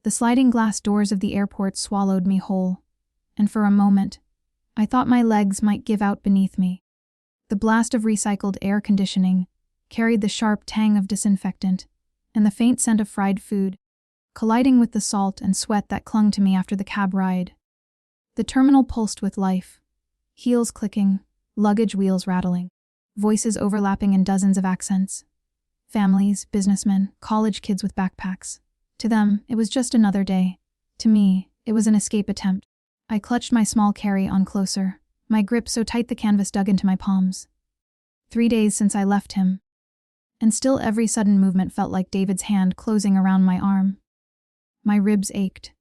The sliding glass doors of the airport swallowed me whole, and for a moment, I thought my legs might give out beneath me. The blast of recycled air conditioning carried the sharp tang of disinfectant and the faint scent of fried food, colliding with the salt and sweat that clung to me after the cab ride. The terminal pulsed with life, heels clicking, luggage wheels rattling, voices overlapping in dozens of accents. Families, businessmen, college kids with backpacks. To them, it was just another day. To me, it was an escape attempt. I clutched my small carry-on closer, my grip so tight the canvas dug into my palms. 3 days since I left him, and still every sudden movement felt like David's hand closing around my arm. My ribs ached.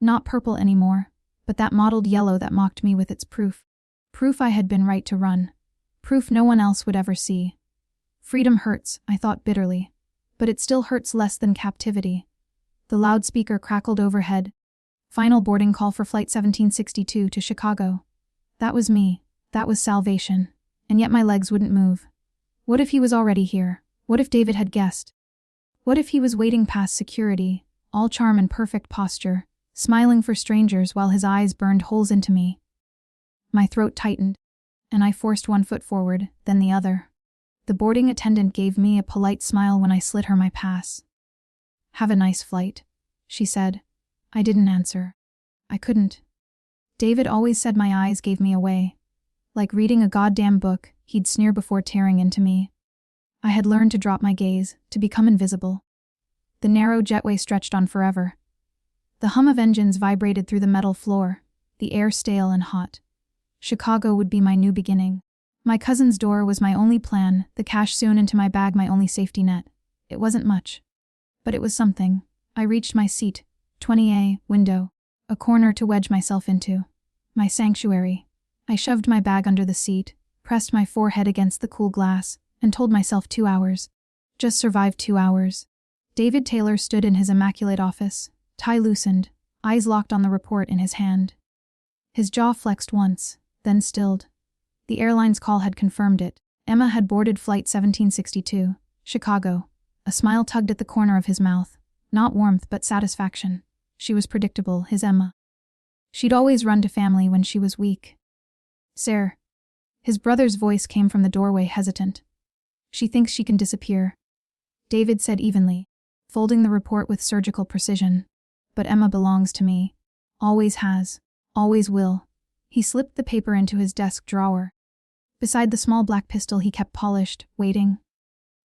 Not purple anymore, but that mottled yellow that mocked me with its proof. Proof I had been right to run. Proof no one else would ever see. Freedom hurts, I thought bitterly, but it still hurts less than captivity. The loudspeaker crackled overhead. Final boarding call for Flight 1762 to Chicago. That was me. That was salvation. And yet my legs wouldn't move. What if he was already here? What if David had guessed? What if he was waiting past security, all charm and perfect posture, smiling for strangers while his eyes burned holes into me? My throat tightened, and I forced one foot forward, then the other. The boarding attendant gave me a polite smile when I slid her my pass. "Have a nice flight," she said. I didn't answer. I couldn't. David always said my eyes gave me away. Like reading a goddamn book, he'd sneer before tearing into me. I had learned to drop my gaze, to become invisible. The narrow jetway stretched on forever. The hum of engines vibrated through the metal floor, the air stale and hot. Chicago would be my new beginning. My cousin's door was my only plan, the cash sewn into my bag my only safety net. It wasn't much, but it was something. I reached my seat, 20A, window, a corner to wedge myself into. My sanctuary. I shoved my bag under the seat, pressed my forehead against the cool glass, and told myself 2 hours. Just survive 2 hours. David Taylor stood in his immaculate office, tie loosened, eyes locked on the report in his hand. His jaw flexed once, then stilled. The airline's call had confirmed it. Emma had boarded Flight 1762, Chicago. A smile tugged at the corner of his mouth. Not warmth, but satisfaction. She was predictable, his Emma. She'd always run to family when she was weak. "Sir." His brother's voice came from the doorway, hesitant. "She thinks she can disappear," David said evenly, folding the report with surgical precision. "But Emma belongs to me. Always has. Always will." He slipped the paper into his desk drawer. Beside the small black pistol he kept polished, waiting.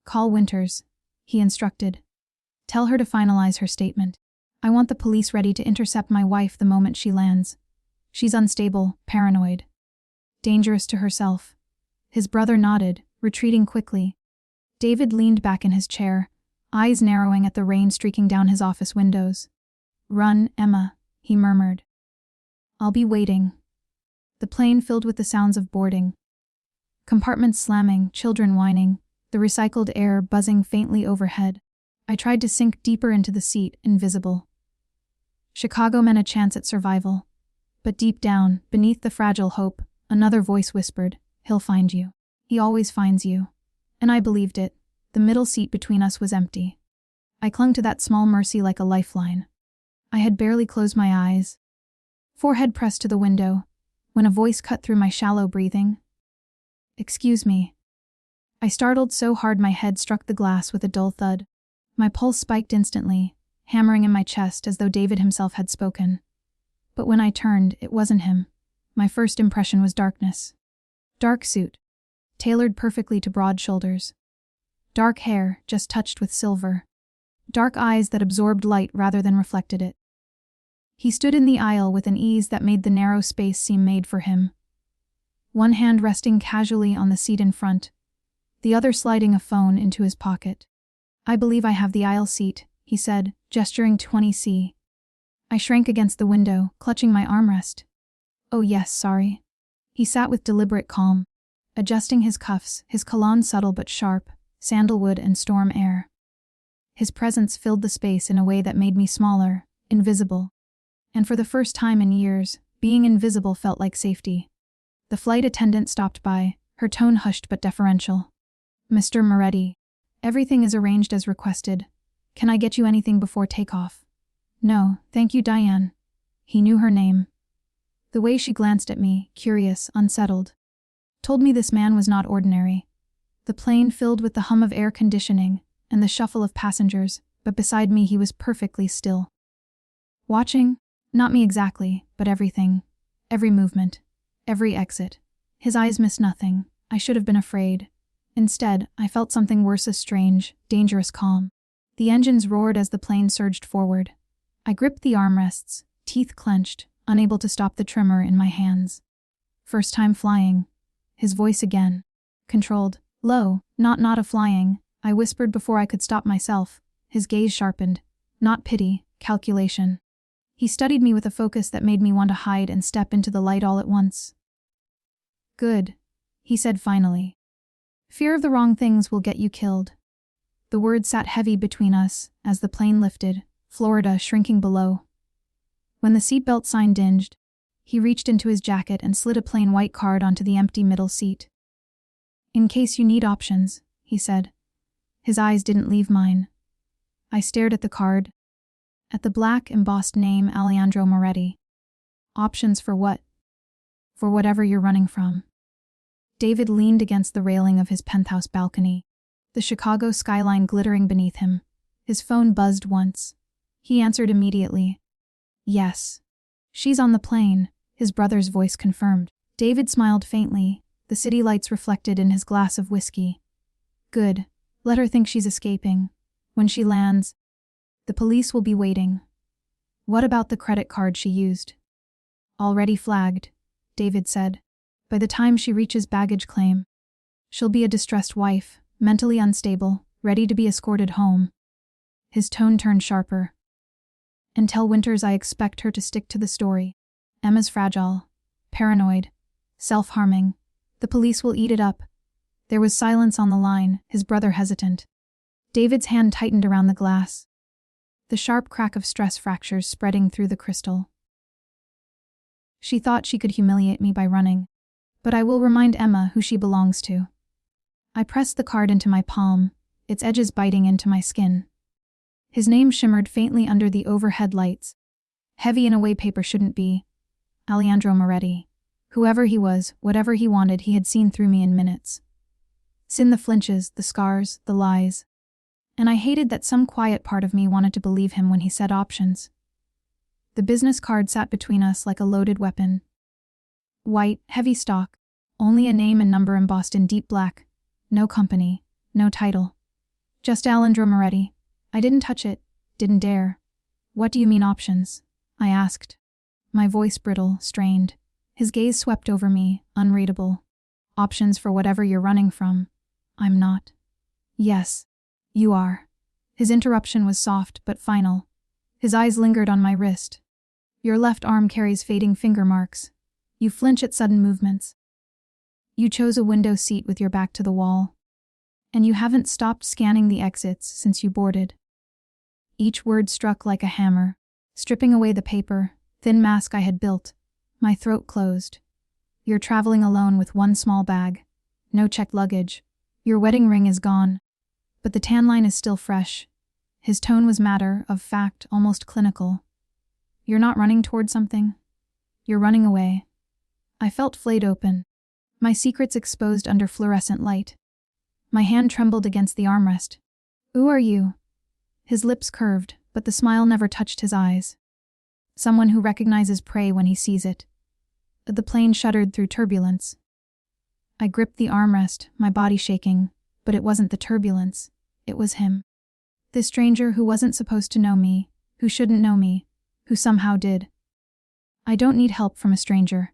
"Call Winters," he instructed. "Tell her to finalize her statement. I want the police ready to intercept my wife the moment she lands. She's unstable, paranoid. Dangerous to herself." His brother nodded, retreating quickly. David leaned back in his chair, eyes narrowing at the rain streaking down his office windows. "Run, Emma," he murmured. "I'll be waiting." The plane filled with the sounds of boarding. Compartments slamming, children whining, the recycled air buzzing faintly overhead. I tried to sink deeper into the seat, invisible. Chicago meant a chance at survival. But deep down, beneath the fragile hope, another voice whispered, "He'll find you. He always finds you." And I believed it. The middle seat between us was empty. I clung to that small mercy like a lifeline. I had barely closed my eyes, forehead pressed to the window, when a voice cut through my shallow breathing. "Excuse me." I startled so hard my head struck the glass with a dull thud. My pulse spiked instantly, hammering in my chest as though David himself had spoken. But when I turned, it wasn't him. My first impression was darkness. Dark suit, tailored perfectly to broad shoulders. Dark hair, just touched with silver. Dark eyes that absorbed light rather than reflected it. He stood in the aisle with an ease that made the narrow space seem made for him. One hand resting casually on the seat in front, the other sliding a phone into his pocket. "I believe I have the aisle seat," he said, gesturing 20C. I shrank against the window, clutching my armrest. "Oh yes, sorry." He sat with deliberate calm, adjusting his cuffs, his cologne subtle but sharp, sandalwood and storm air. His presence filled the space in a way that made me smaller, invisible. And for the first time in years, being invisible felt like safety. The flight attendant stopped by, her tone hushed but deferential. "Mr. Moretti, everything is arranged as requested. Can I get you anything before takeoff?" No, thank you, Diane. He knew her name. The way she glanced at me, curious, unsettled, told me this man was not ordinary. The plane filled with the hum of air conditioning and the shuffle of passengers, but beside me he was perfectly still. Watching, not me exactly, but everything, every movement, every exit. His eyes missed nothing. I should have been afraid. Instead, I felt something worse, a strange, dangerous calm. The engines roared as the plane surged forward. I gripped the armrests, teeth clenched, unable to stop the tremor in my hands. First time flying. His voice again. Controlled. Low, not a flying, I whispered before I could stop myself. His gaze sharpened. Not pity, calculation. He studied me with a focus that made me want to hide and step into the light all at once. Good, he said finally. Fear of the wrong things will get you killed. The words sat heavy between us as the plane lifted, Florida shrinking below. When the seatbelt sign dinged, he reached into his jacket and slid a plain white card onto the empty middle seat. In case you need options, he said. His eyes didn't leave mine. I stared at the card, at the black embossed name Aleandro Moretti. Options for what? For whatever you're running from. David leaned against the railing of his penthouse balcony, the Chicago skyline glittering beneath him. His phone buzzed once. He answered immediately. Yes. She's on the plane, his brother's voice confirmed. David smiled faintly, the city lights reflected in his glass of whiskey. Good. Let her think she's escaping. When she lands, the police will be waiting. What about the credit card she used? Already flagged, David said. By the time she reaches baggage claim, she'll be a distressed wife, mentally unstable, ready to be escorted home. His tone turned sharper. Until Winters, I expect her to stick to the story. Emma's fragile, paranoid, self-harming. The police will eat it up. There was silence on the line, his brother hesitant. David's hand tightened around the glass, the sharp crack of stress fractures spreading through the crystal. She thought she could humiliate me by running, but I will remind Emma who she belongs to. I pressed the card into my palm, its edges biting into my skin. His name shimmered faintly under the overhead lights, heavy in a way paper shouldn't be. Aleandro Moretti. Whoever he was, whatever he wanted, he had seen through me in minutes. Seen the flinches, the scars, the lies. And I hated that some quiet part of me wanted to believe him when he said options. The business card sat between us like a loaded weapon. White, heavy stock, only a name and number embossed in deep black. No company, no title. Just Aleandro Moretti. I didn't touch it, didn't dare. What do you mean options? I asked. My voice brittle, strained. His gaze swept over me, unreadable. Options for whatever you're running from. I'm not. Yes, you are. His interruption was soft but final. His eyes lingered on my wrist. Your left arm carries fading finger marks. You flinch at sudden movements. You chose a window seat with your back to the wall. And you haven't stopped scanning the exits since you boarded. Each word struck like a hammer, stripping away the paper, thin mask I had built. My throat closed. You're traveling alone with one small bag. No checked luggage. Your wedding ring is gone. But the tan line is still fresh. His tone was matter of fact, almost clinical. You're not running toward something. You're running away. I felt flayed open, my secrets exposed under fluorescent light. My hand trembled against the armrest. Who are you? His lips curved, but the smile never touched his eyes. Someone who recognizes prey when he sees it. The plane shuddered through turbulence. I gripped the armrest, my body shaking, but it wasn't the turbulence. It was him. This stranger who wasn't supposed to know me, who shouldn't know me, who somehow did. I don't need help from a stranger.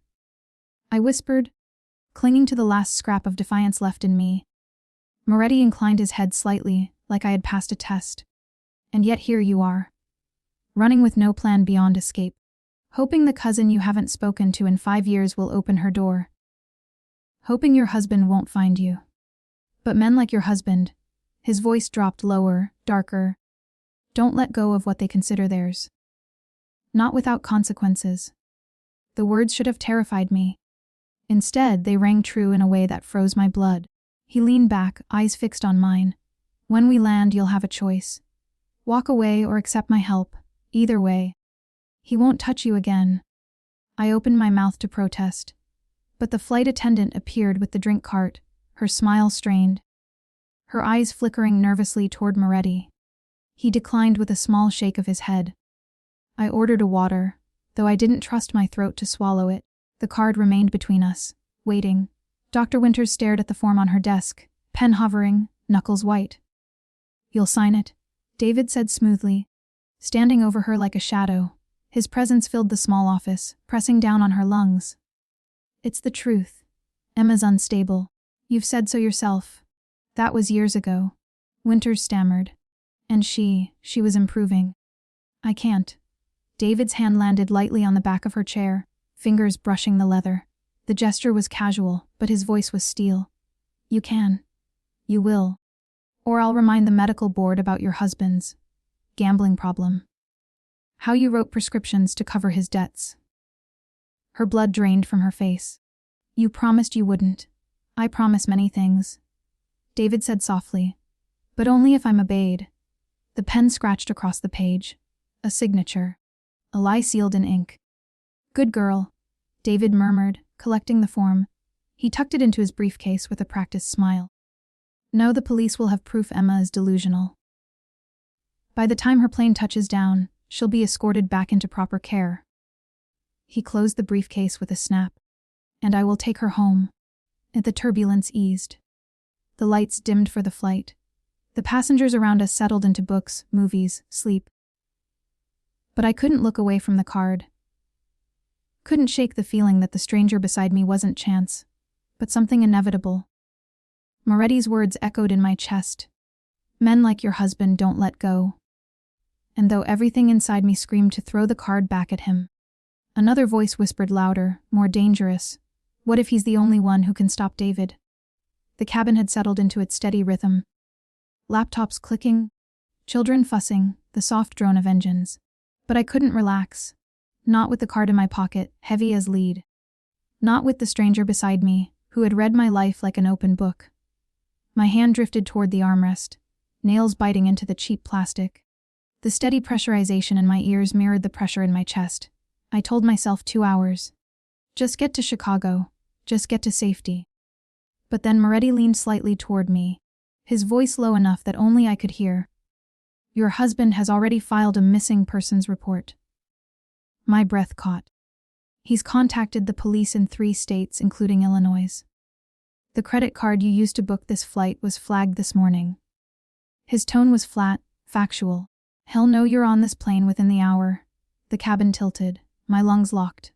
I whispered, clinging to the last scrap of defiance left in me. Moretti inclined his head slightly, like I had passed a test. And yet here you are. Running with no plan beyond escape. Hoping the cousin you haven't spoken to in 5 years will open her door. Hoping your husband won't find you. But men like your husband, his voice dropped lower, darker, don't let go of what they consider theirs. Not without consequences. The words should have terrified me. Instead, they rang true in a way that froze my blood. He leaned back, eyes fixed on mine. When we land, you'll have a choice. Walk away or accept my help. Either way, he won't touch you again. I opened my mouth to protest, but the flight attendant appeared with the drink cart, her smile strained, her eyes flickering nervously toward Moretti. He declined with a small shake of his head. I ordered a water, though I didn't trust my throat to swallow it. The card remained between us, waiting. Dr. Winters stared at the form on her desk, pen hovering, knuckles white. "You'll sign it?" David said smoothly, standing over her like a shadow. His presence filled the small office, pressing down on her lungs. "It's the truth. Emma's unstable. You've said so yourself. That was years ago." Winters stammered. "And she was improving." "I can't." David's hand landed lightly on the back of her chair, fingers brushing the leather. The gesture was casual, but his voice was steel. "You can. You will. Or I'll remind the medical board about your husband's gambling problem. How you wrote prescriptions to cover his debts." Her blood drained from her face. "You promised you wouldn't." "I promise many things," David said softly, "but only if I'm obeyed." The pen scratched across the page. A signature. A lie sealed in ink. "Good girl," David murmured, collecting the form. He tucked it into his briefcase with a practiced smile. "No, the police will have proof Emma is delusional. By the time her plane touches down, she'll be escorted back into proper care." He closed the briefcase with a snap. "And I will take her home." The turbulence eased. The lights dimmed for the flight. The passengers around us settled into books, movies, sleep. But I couldn't look away from the card. Couldn't shake the feeling that the stranger beside me wasn't chance, but something inevitable. Moretti's words echoed in my chest. "Men like your husband don't let go." And though everything inside me screamed to throw the card back at him, another voice whispered louder, more dangerous. What if he's the only one who can stop David? The cabin had settled into its steady rhythm. Laptops clicking, children fussing, the soft drone of engines. But I couldn't relax. Not with the card in my pocket, heavy as lead. Not with the stranger beside me, who had read my life like an open book. My hand drifted toward the armrest, nails biting into the cheap plastic. The steady pressurization in my ears mirrored the pressure in my chest. I told myself 2 hours. Just get to Chicago. Just get to safety. But then Moretti leaned slightly toward me, his voice low enough that only I could hear. "Your husband has already filed a missing persons report." My breath caught. "He's contacted the police in 3 states, including Illinois. The credit card you used to book this flight was flagged this morning." His tone was flat, factual. "He'll know you're on this plane within the hour." The cabin tilted, my lungs locked.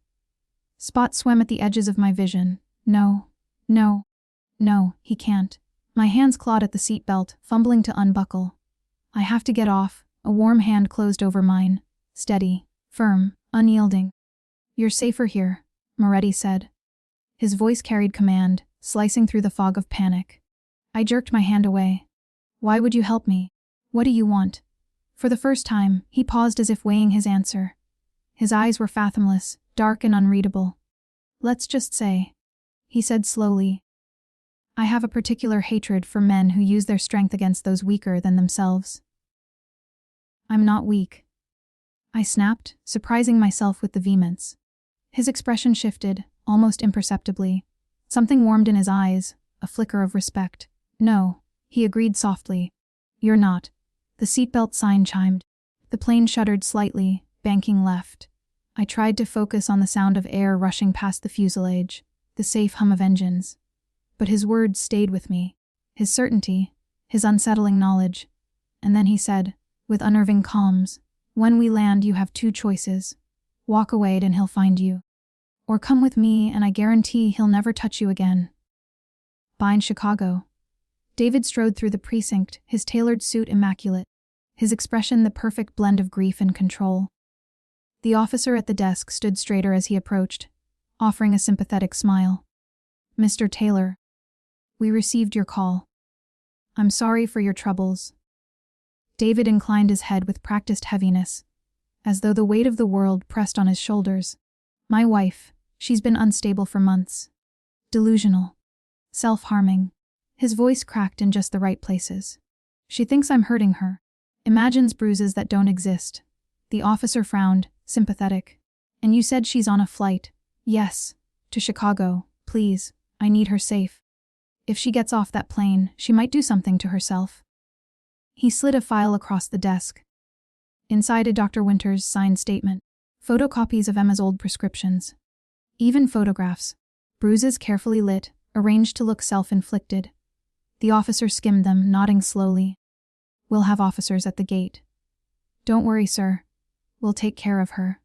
Spots swam at the edges of my vision. No, he can't. My hands clawed at the seatbelt, fumbling to unbuckle. "I have to get off." A warm hand closed over mine. Steady, firm, unyielding. "You're safer here," Moretti said. His voice carried command, slicing through the fog of panic. I jerked my hand away. "Why would you help me? What do you want?" For the first time, he paused as if weighing his answer. His eyes were fathomless, dark and unreadable. "Let's just say," he said slowly, "I have a particular hatred for men who use their strength against those weaker than themselves." "I'm not weak," I snapped, surprising myself with the vehemence. His expression shifted, almost imperceptibly. Something warmed in his eyes, a flicker of respect. "No," he agreed softly. "You're not." The seatbelt sign chimed. The plane shuddered slightly, banking left. I tried to focus on the sound of air rushing past the fuselage, the safe hum of engines. But his words stayed with me, his certainty, his unsettling knowledge. And then he said, with unnerving calms, "When we land, you have 2 choices. Walk away and he'll find you. Or come with me and I guarantee he'll never touch you again." Bye in Chicago. David strode through the precinct, his tailored suit immaculate, his expression the perfect blend of grief and control. The officer at the desk stood straighter as he approached, offering a sympathetic smile. "Mr. Taylor, we received your call. I'm sorry for your troubles." David inclined his head with practiced heaviness, as though the weight of the world pressed on his shoulders. "My wife, she's been unstable for months. Delusional. Self-harming." His voice cracked in just the right places. "She thinks I'm hurting her. Imagines bruises that don't exist. The officer frowned, sympathetic. And you said she's on a flight? Yes. To Chicago. Please, I need her safe. If she gets off that plane, she might do something to herself. He slid a file across the desk. Inside a Dr. Winters signed statement. Photocopies of Emma's old prescriptions. Even photographs. Bruises carefully lit, arranged to look self-inflicted. The officer skimmed them, nodding slowly. We'll have officers at the gate. Don't worry, sir. We'll take care of her.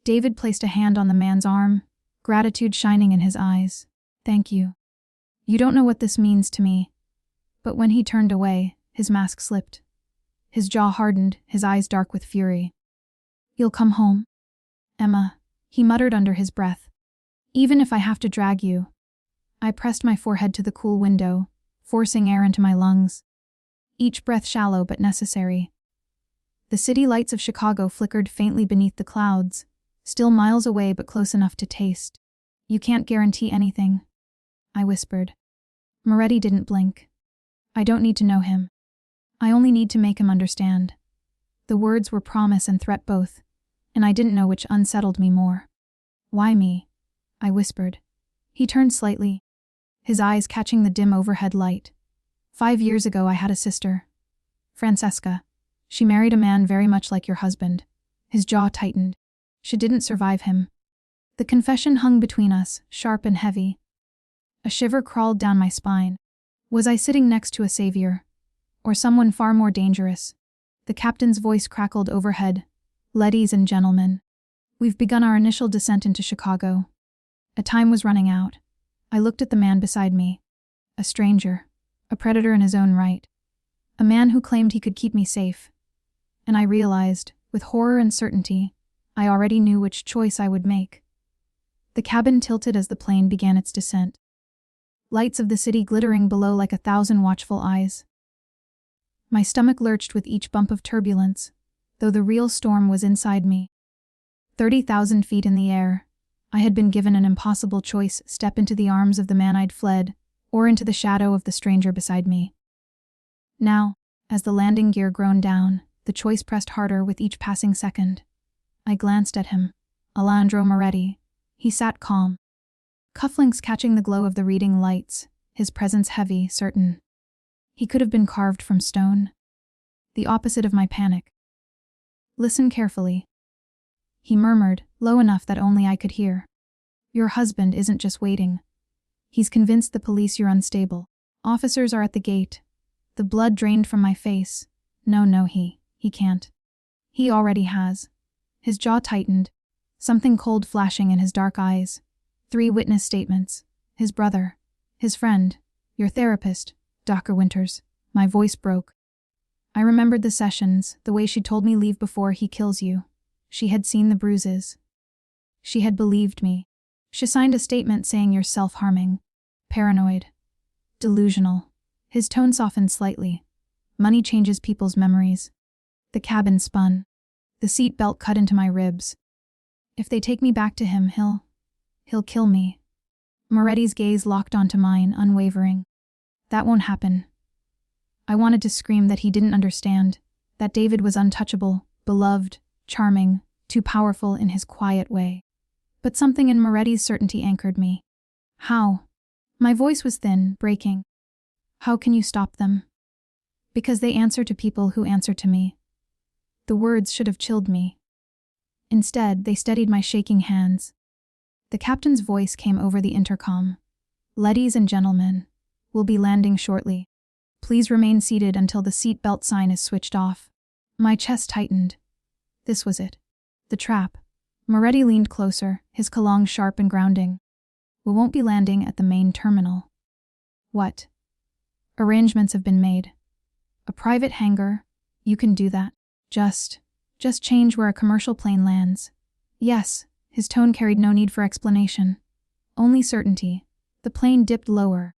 David placed a hand on the man's arm, gratitude shining in his eyes. Thank you. You don't know what this means to me. But when he turned away, his mask slipped. His jaw hardened, his eyes dark with fury. You'll come home? Emma, he muttered under his breath. Even if I have to drag you. I pressed my forehead to the cool window, forcing air into my lungs. Each breath shallow but necessary. The city lights of Chicago flickered faintly beneath the clouds, still miles away but close enough to taste. You can't guarantee anything, I whispered. Moretti didn't blink. I don't need to know him. I only need to make him understand. The words were promise and threat both, and I didn't know which unsettled me more. Why me? I whispered. He turned slightly, his eyes catching the dim overhead light. 5 years ago I had a sister, Francesca. She married a man very much like your husband. His jaw tightened. She didn't survive him. The confession hung between us, sharp and heavy. A shiver crawled down my spine. Was I sitting next to a savior? Or someone far more dangerous? The captain's voice crackled overhead. Ladies and gentlemen, we've begun our initial descent into Chicago. A time was running out. I looked at the man beside me. A stranger. A predator in his own right. A man who claimed he could keep me safe. And I realized, with horror and certainty, I already knew which choice I would make. The cabin tilted as the plane began its descent. Lights of the city glittering below like 1,000 watchful eyes. My stomach lurched with each bump of turbulence, though the real storm was inside me. 30,000 feet in the air, I had been given an impossible choice: step into the arms of the man I'd fled, or into the shadow of the stranger beside me. Now, as the landing gear groaned down, the choice pressed harder with each passing second. I glanced at him. Aleandro Moretti. He sat calm. Cufflinks catching the glow of the reading lights, his presence heavy, certain. He could have been carved from stone. The opposite of my panic. Listen carefully. He murmured, low enough that only I could hear. Your husband isn't just waiting. He's convinced the police you're unstable. Officers are at the gate. The blood drained from my face. No, he can't. He already has. His jaw tightened, something cold flashing in his dark eyes. 3 witness statements. His brother. His friend. Your therapist, Dr. Winters. My voice broke. I remembered the sessions, the way she told me leave before he kills you. She had seen the bruises. She had believed me. She signed a statement saying you're self-harming. Paranoid. Delusional. His tone softened slightly. Money changes people's memories. The cabin spun. The seat belt cut into my ribs. If they take me back to him, he'll kill me. Moretti's gaze locked onto mine, unwavering. That won't happen. I wanted to scream that he didn't understand, that David was untouchable, beloved, charming, too powerful in his quiet way. But something in Moretti's certainty anchored me. How? My voice was thin, breaking. How can you stop them? Because they answer to people who answer to me. The words should have chilled me. Instead, they steadied my shaking hands. The captain's voice came over the intercom. Ladies and gentlemen, we'll be landing shortly. Please remain seated until the seat belt sign is switched off. My chest tightened. This was it. The trap. Moretti leaned closer, his kalong sharp and grounding. We won't be landing at the main terminal. What? Arrangements have been made. A private hangar. You can do that. Just change where a commercial plane lands. Yes, his tone carried no need for explanation. Only certainty. The plane dipped lower.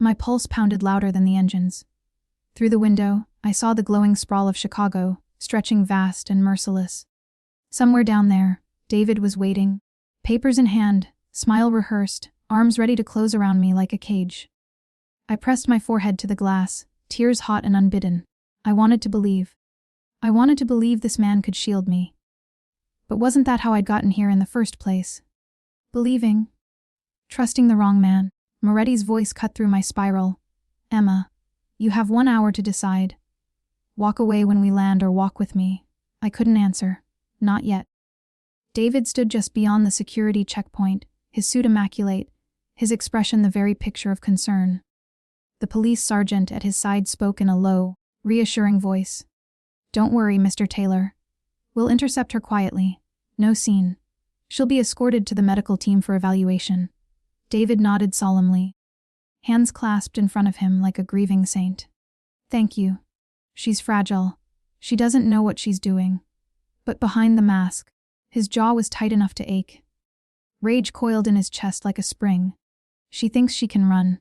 My pulse pounded louder than the engines. Through the window, I saw the glowing sprawl of Chicago, stretching vast and merciless. Somewhere down there, David was waiting, papers in hand, smile rehearsed, arms ready to close around me like a cage. I pressed my forehead to the glass, tears hot and unbidden. I wanted to believe. I wanted to believe this man could shield me. But wasn't that how I'd gotten here in the first place? Believing? Trusting the wrong man. Moretti's voice cut through my spiral. Emma, you have 1 hour to decide. Walk away when we land or walk with me. I couldn't answer. Not yet. David stood just beyond the security checkpoint, his suit immaculate, his expression the very picture of concern. The police sergeant at his side spoke in a low, reassuring voice. Don't worry, Mr. Taylor. We'll intercept her quietly. No scene. She'll be escorted to the medical team for evaluation. David nodded solemnly, hands clasped in front of him like a grieving saint. Thank you. She's fragile. She doesn't know what she's doing. But behind the mask, his jaw was tight enough to ache. Rage coiled in his chest like a spring. She thinks she can run.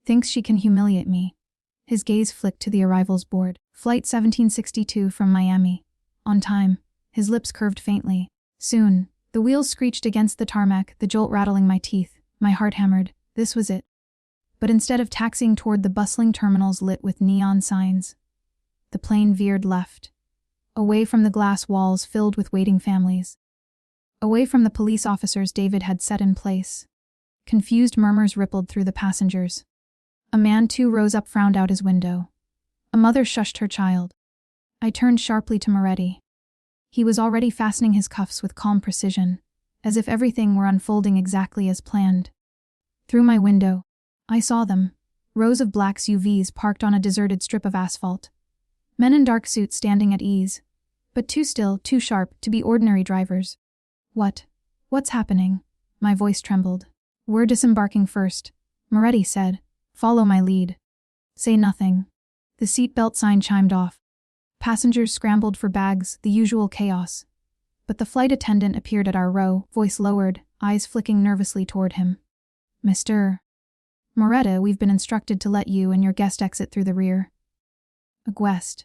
Thinks she can humiliate me. His gaze flicked to the arrivals board. Flight 1762 from Miami. On time. His lips curved faintly. Soon. The wheels screeched against the tarmac, the jolt rattling my teeth. My heart hammered. This was it. But instead of taxiing toward the bustling terminals lit with neon signs, the plane veered left. Away from the glass walls filled with waiting families. Away from the police officers David had set in place. Confused murmurs rippled through the passengers. A man too rose up, frowned out his window. A mother shushed her child. I turned sharply to Moretti. He was already fastening his cuffs with calm precision, as if everything were unfolding exactly as planned. Through my window, I saw them, rows of black SUVs parked on a deserted strip of asphalt. Men in dark suits standing at ease, but too still, too sharp to be ordinary drivers. What's happening? My voice trembled. We're disembarking first, Moretti said. Follow my lead. Say nothing. The seatbelt sign chimed off. Passengers scrambled for bags, the usual chaos. But the flight attendant appeared at our row, voice lowered, eyes flicking nervously toward him. Mr. Moretti, we've been instructed to let you and your guest exit through the rear. A guest.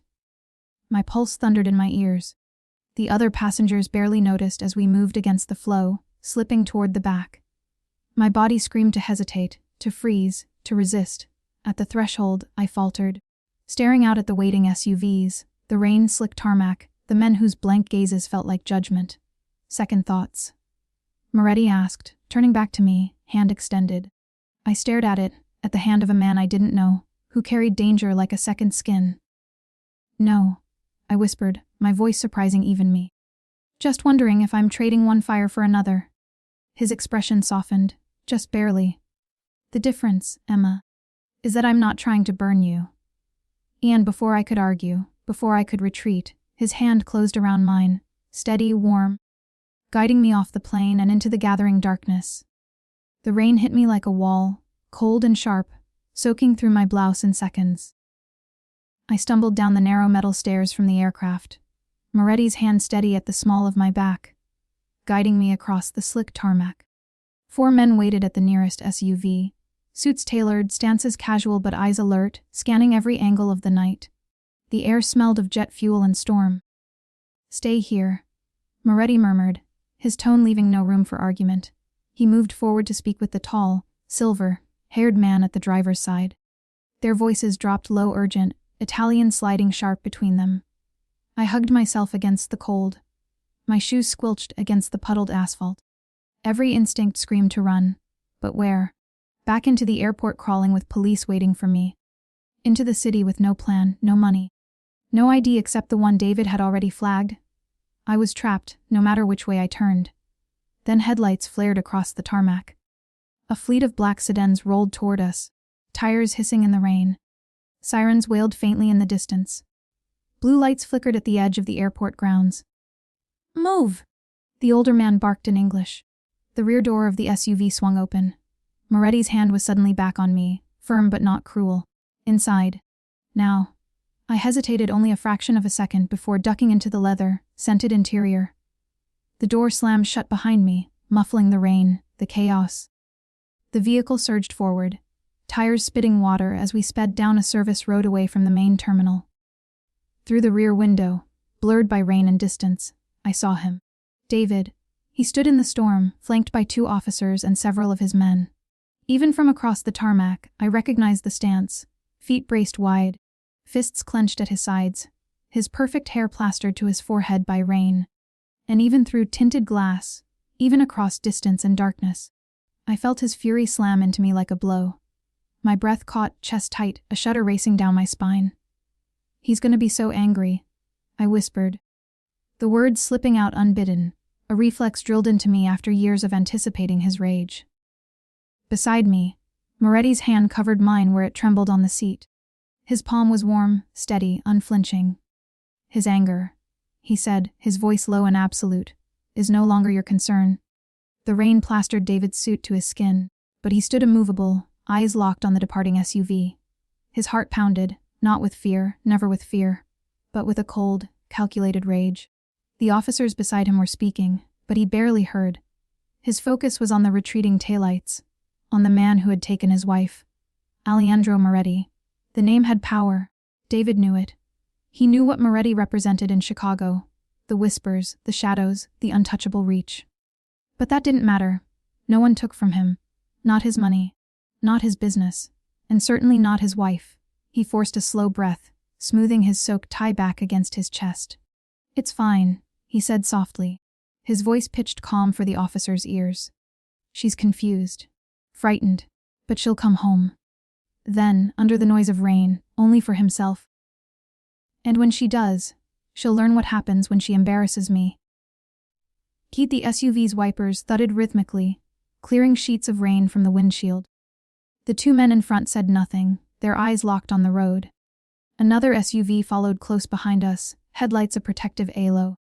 My pulse thundered in my ears. The other passengers barely noticed as we moved against the flow, slipping toward the back. My body screamed to hesitate, to freeze, to resist. At the threshold, I faltered, staring out at the waiting SUVs, the rain-slicked tarmac, the men whose blank gazes felt like judgment. Second thoughts. Moretti asked, turning back to me, hand extended. I stared at it, at the hand of a man I didn't know, who carried danger like a second skin. No, I whispered, my voice surprising even me. Just wondering if I'm trading one fire for another. His expression softened, just barely. The difference, Emma, is that I'm not trying to burn you. And before I could argue, before I could retreat, his hand closed around mine, steady, warm, guiding me off the plane and into the gathering darkness. The rain hit me like a wall, cold and sharp, soaking through my blouse in seconds. I stumbled down the narrow metal stairs from the aircraft, Moretti's hand steady at the small of my back, guiding me across the slick tarmac. 4 men waited at the nearest SUV, suits tailored, stances casual but eyes alert, scanning every angle of the night. The air smelled of jet fuel and storm. Stay here, Moretti murmured, his tone leaving no room for argument. He moved forward to speak with the tall, silver-haired man at the driver's side. Their voices dropped low, urgent, Italian sliding sharp between them. I hugged myself against the cold. My shoes squelched against the puddled asphalt. Every instinct screamed to run. But where? Back into the airport, crawling with police waiting for me. Into the city with no plan, no money. No ID except the one David had already flagged. I was trapped, no matter which way I turned. Then headlights flared across the tarmac. A fleet of black sedans rolled toward us, tires hissing in the rain. Sirens wailed faintly in the distance. Blue lights flickered at the edge of the airport grounds. Move! The older man barked in English. The rear door of the SUV swung open. Moretti's hand was suddenly back on me, firm but not cruel. Inside. Now. I hesitated only a fraction of a second before ducking into the leather, scented interior. The door slammed shut behind me, muffling the rain, the chaos. The vehicle surged forward, tires spitting water as we sped down a service road away from the main terminal. Through the rear window, blurred by rain and distance, I saw him. David. He stood in the storm, flanked by 2 officers and several of his men. Even from across the tarmac, I recognized the stance, feet braced wide, fists clenched at his sides, his perfect hair plastered to his forehead by rain. And even through tinted glass, even across distance and darkness, I felt his fury slam into me like a blow. My breath caught, chest tight, a shudder racing down my spine. "He's gonna be so angry," I whispered, the words slipping out unbidden, a reflex drilled into me after years of anticipating his rage. Beside me, Moretti's hand covered mine where it trembled on the seat. His palm was warm, steady, unflinching. "His anger," he said, his voice low and absolute, "is no longer your concern." The rain plastered David's suit to his skin, but he stood immovable, eyes locked on the departing SUV. His heart pounded, not with fear, never with fear, but with a cold, calculated rage. The officers beside him were speaking, but he barely heard. His focus was on the retreating taillights, on the man who had taken his wife. Aleandro Moretti. The name had power. David knew it. He knew what Moretti represented in Chicago. The whispers, the shadows, the untouchable reach. But that didn't matter. No one took from him. Not his money. Not his business. And certainly not his wife. He forced a slow breath, smoothing his soaked tie back against his chest. "It's fine," he said softly, his voice pitched calm for the officer's ears. "She's confused. Frightened. But she'll come home." Then, under the noise of rain, only for himself. "And when she does, she'll learn what happens when she embarrasses me." The SUV's wipers thudded rhythmically, clearing sheets of rain from the windshield. The two men in front said nothing, their eyes locked on the road. Another SUV followed close behind us, headlights a protective halo.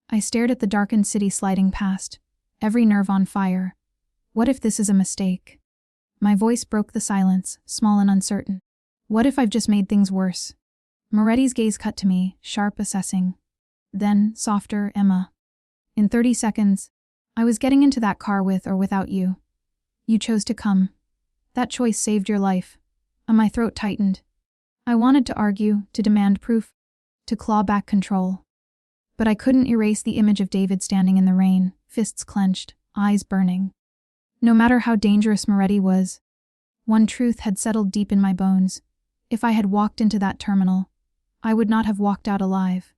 I stared at the darkened city sliding past, every nerve on fire. What if this is a mistake? My voice broke the silence, small and uncertain. What if I've just made things worse? Moretti's gaze cut to me, sharp, assessing. Then, softer, "Emma. In 30 seconds, I was getting into that car with or without you. You chose to come. That choice saved your life." And my throat tightened. I wanted to argue, to demand proof, to claw back control. But I couldn't erase the image of David standing in the rain, fists clenched, eyes burning. No matter how dangerous Moretti was, one truth had settled deep in my bones. If I had walked into that terminal, I would not have walked out alive.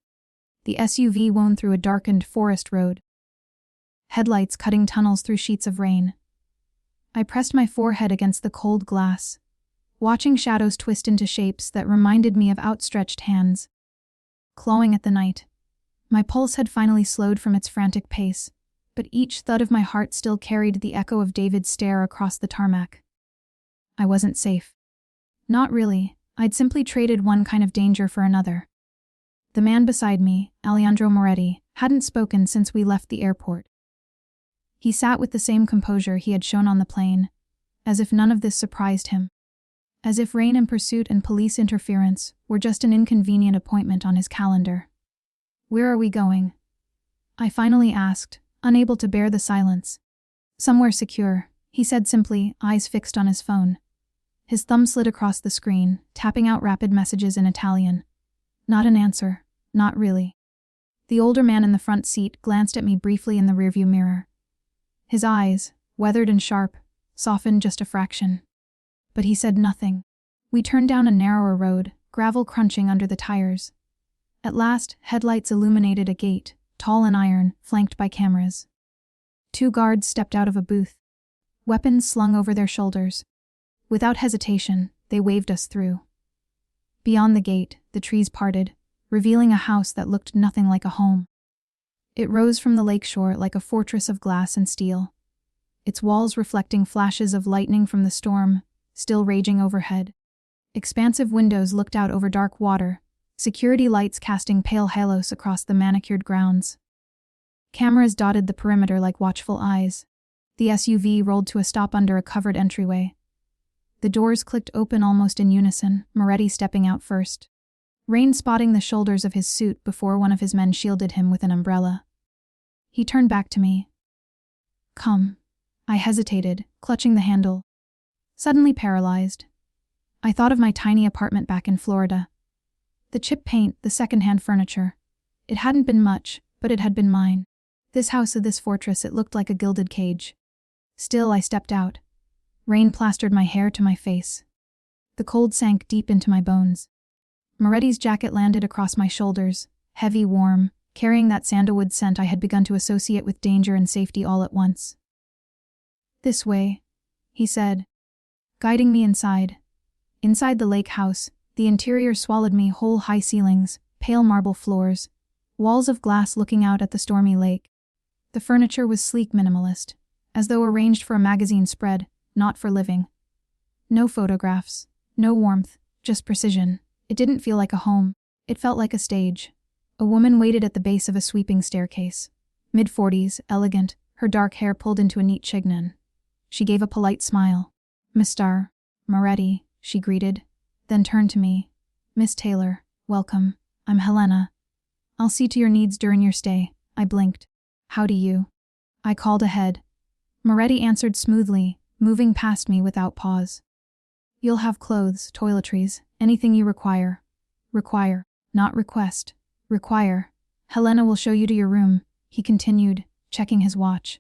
The SUV wound through a darkened forest road, headlights cutting tunnels through sheets of rain. I pressed my forehead against the cold glass, watching shadows twist into shapes that reminded me of outstretched hands, clawing at the night. My pulse had finally slowed from its frantic pace, but each thud of my heart still carried the echo of David's stare across the tarmac. I wasn't safe. Not really. I'd simply traded one kind of danger for another. The man beside me, Aleandro Moretti, hadn't spoken since we left the airport. He sat with the same composure he had shown on the plane, as if none of this surprised him. As if rain and pursuit and police interference were just an inconvenient appointment on his calendar. "Where are we going?" I finally asked, unable to bear the silence. "Somewhere secure," he said simply, eyes fixed on his phone. His thumb slid across the screen, tapping out rapid messages in Italian. Not an answer, not really. The older man in the front seat glanced at me briefly in the rearview mirror. His eyes, weathered and sharp, softened just a fraction. But he said nothing. We turned down a narrower road, gravel crunching under the tires. At last, headlights illuminated a gate, tall and iron, flanked by cameras. Two guards stepped out of a booth, weapons slung over their shoulders. Without hesitation, they waved us through. Beyond the gate, the trees parted, revealing a house that looked nothing like a home. It rose from the lakeshore like a fortress of glass and steel, its walls reflecting flashes of lightning from the storm, still raging overhead. Expansive windows looked out over dark water, security lights casting pale halos across the manicured grounds. Cameras dotted the perimeter like watchful eyes. The SUV rolled to a stop under a covered entryway. The doors clicked open almost in unison, Moretti stepping out first. Rain spotting the shoulders of his suit before one of his men shielded him with an umbrella. He turned back to me. "Come." I hesitated, clutching the handle. Suddenly paralyzed. I thought of my tiny apartment back in Florida. The chip paint, the second-hand furniture. It hadn't been much, but it had been mine. This house of this fortress, it looked like a gilded cage. Still, I stepped out. Rain plastered my hair to my face. The cold sank deep into my bones. Moretti's jacket landed across my shoulders, heavy, warm, carrying that sandalwood scent I had begun to associate with danger and safety all at once. "This way," he said, guiding me inside. Inside the lake house, the interior swallowed me whole. High ceilings, pale marble floors, walls of glass looking out at the stormy lake. The furniture was sleek, minimalist, as though arranged for a magazine spread, not for living. No photographs, no warmth, just precision. It didn't feel like a home. It felt like a stage. A woman waited at the base of a sweeping staircase. Mid-40s, elegant, her dark hair pulled into a neat chignon. She gave a polite smile. "Mr. Moretti," she greeted, then turned to me. "Miss Taylor, welcome. I'm Helena. I'll see to your needs during your stay." I blinked. "How do you?" I called ahead. Moretti answered smoothly, moving past me without pause. "You'll have clothes, toiletries, anything you require." "Require, not request. Require. Helena will show you to your room," he continued, checking his watch.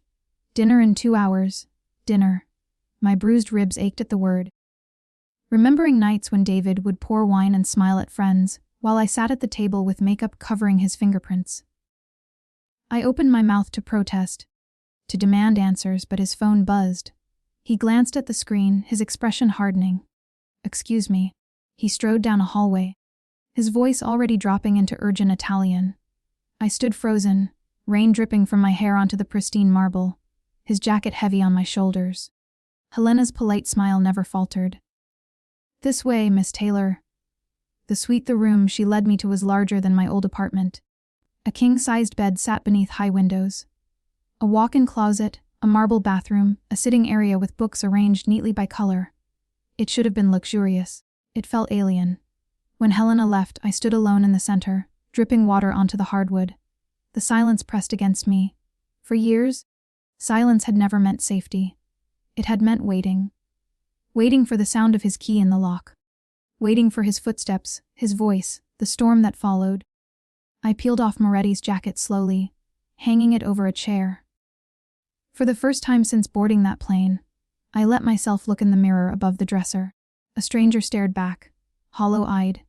"Dinner in 2 hours. Dinner." My bruised ribs ached at the word. Remembering nights when David would pour wine and smile at friends, while I sat at the table with makeup covering his fingerprints. I opened my mouth to protest, to demand answers, but his phone buzzed. He glanced at the screen, his expression hardening. "Excuse me." He strode down a hallway, his voice already dropping into urgent Italian. I stood frozen, rain dripping from my hair onto the pristine marble, his jacket heavy on my shoulders. Helena's polite smile never faltered. "This way, Miss Taylor." The room she led me to was larger than my old apartment. A king-sized bed sat beneath high windows. A walk-in closet, a marble bathroom, a sitting area with books arranged neatly by color. It should have been luxurious. It felt alien. When Helena left, I stood alone in the center, dripping water onto the hardwood. The silence pressed against me. For years, silence had never meant safety. It had meant waiting. Waiting for the sound of his key in the lock. Waiting for his footsteps, his voice, the storm that followed. I peeled off Moretti's jacket slowly, hanging it over a chair. For the first time since boarding that plane, I let myself look in the mirror above the dresser. A stranger stared back, hollow-eyed.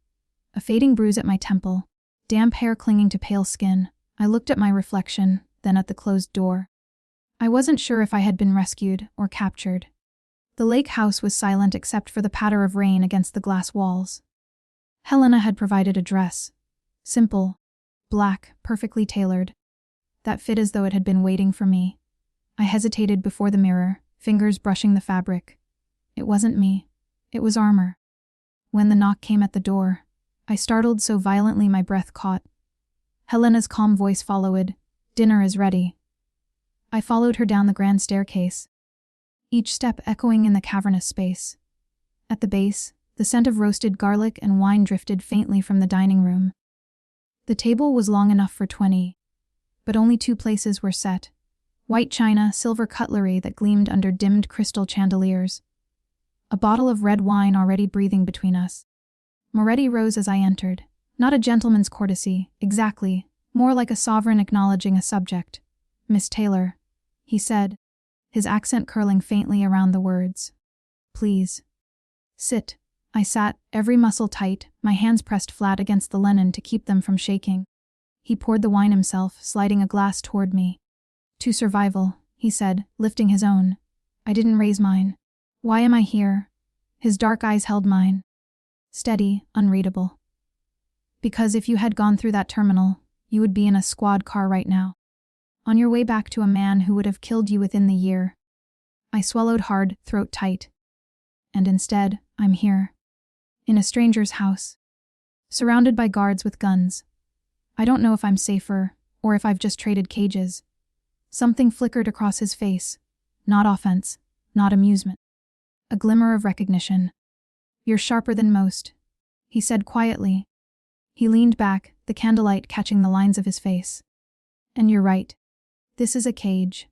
A fading bruise at my temple, damp hair clinging to pale skin. I looked at my reflection, then at the closed door. I wasn't sure if I had been rescued or captured. The lake house was silent except for the patter of rain against the glass walls. Helena had provided a dress. Simple, black, perfectly tailored. That fit as though it had been waiting for me. I hesitated before the mirror, fingers brushing the fabric. It wasn't me. It was armor. When the knock came at the door, I startled so violently my breath caught. Helena's calm voice followed. "Dinner is ready." I followed her down the grand staircase, each step echoing in the cavernous space. At the base, the scent of roasted garlic and wine drifted faintly from the dining room. The table was long enough for 20, but only 2 places were set. White china, silver cutlery that gleamed under dimmed crystal chandeliers. A bottle of red wine already breathing between us. Moretti rose as I entered. Not a gentleman's courtesy, exactly, more like a sovereign acknowledging a subject. "Miss Taylor," he said, his accent curling faintly around the words. "Please. Sit." I sat, every muscle tight, my hands pressed flat against the linen to keep them from shaking. He poured the wine himself, sliding a glass toward me. "To survival," he said, lifting his own. I didn't raise mine. "Why am I here?" His dark eyes held mine. Steady, unreadable. "Because if you had gone through that terminal, you would be in a squad car right now. On your way back to a man who would have killed you within the year." I swallowed hard, throat tight. And instead, I'm here. In a stranger's house. Surrounded by guards with guns. I don't know if I'm safer, or if I've just traded cages. Something flickered across his face. Not offense, not amusement. A glimmer of recognition. "You're sharper than most," he said quietly. He leaned back, the candlelight catching the lines of his face. "And you're right. This is a cage.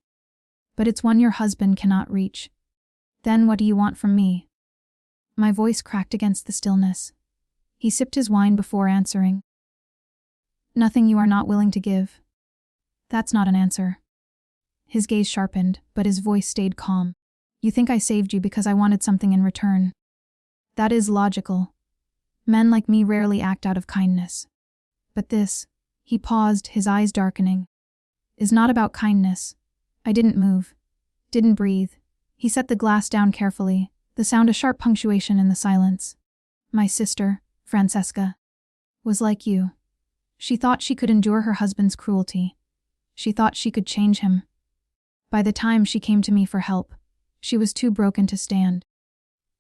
But it's one your husband cannot reach. Then what do you want from me?" My voice cracked against the stillness. He sipped his wine before answering. "Nothing you are not willing to give." That's not an answer. His gaze sharpened, but his voice stayed calm. "You think I saved you because I wanted something in return. That is logical. Men like me rarely act out of kindness. But this, he paused, his eyes darkening, is not about kindness. I didn't move. Didn't breathe. He set the glass down carefully, the sound a sharp punctuation in the silence. My sister, Francesca, was like you. She thought she could endure her husband's cruelty. She thought she could change him. By the time she came to me for help, she was too broken to stand.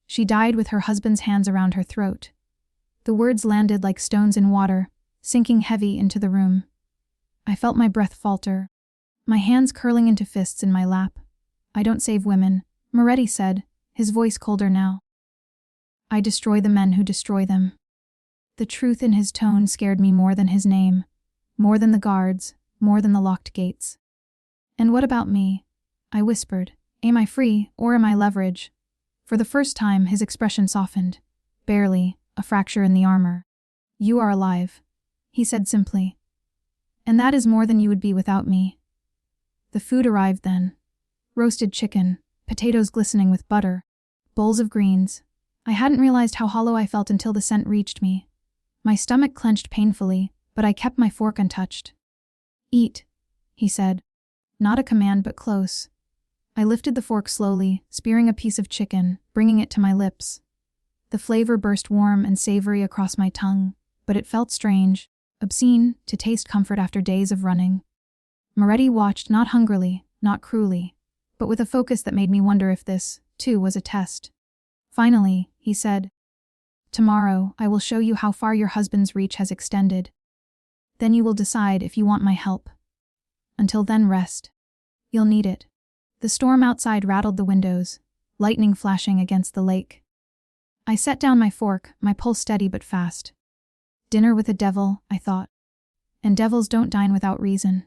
She died with her husband's hands around her throat. The words landed like stones in water, sinking heavy into the room. I felt my breath falter, my hands curling into fists in my lap. I don't save women, Moretti said, his voice colder now. I destroy the men who destroy them. The truth in his tone scared me more than his name, more than the guards, more than the locked gates. And what about me? I whispered. Am I free, or am I leverage? For the first time, his expression softened. Barely, a fracture in the armor. You are alive, he said simply. And that is more than you would be without me. The food arrived then. Roasted chicken, potatoes glistening with butter, bowls of greens. I hadn't realized how hollow I felt until the scent reached me. My stomach clenched painfully, but I kept my fork untouched. Eat, he said. Not a command, but close. I lifted the fork slowly, spearing a piece of chicken, bringing it to my lips. The flavor burst warm and savory across my tongue, but it felt strange, obscene, to taste comfort after days of running. Moretti watched, not hungrily, not cruelly, but with a focus that made me wonder if this, too, was a test. Finally, he said, tomorrow, I will show you how far your husband's reach has extended. Then you will decide if you want my help. Until then, rest. You'll need it. The storm outside rattled the windows, lightning flashing against the lake. I set down my fork, my pulse steady but fast. Dinner with a devil, I thought. And devils don't dine without reason.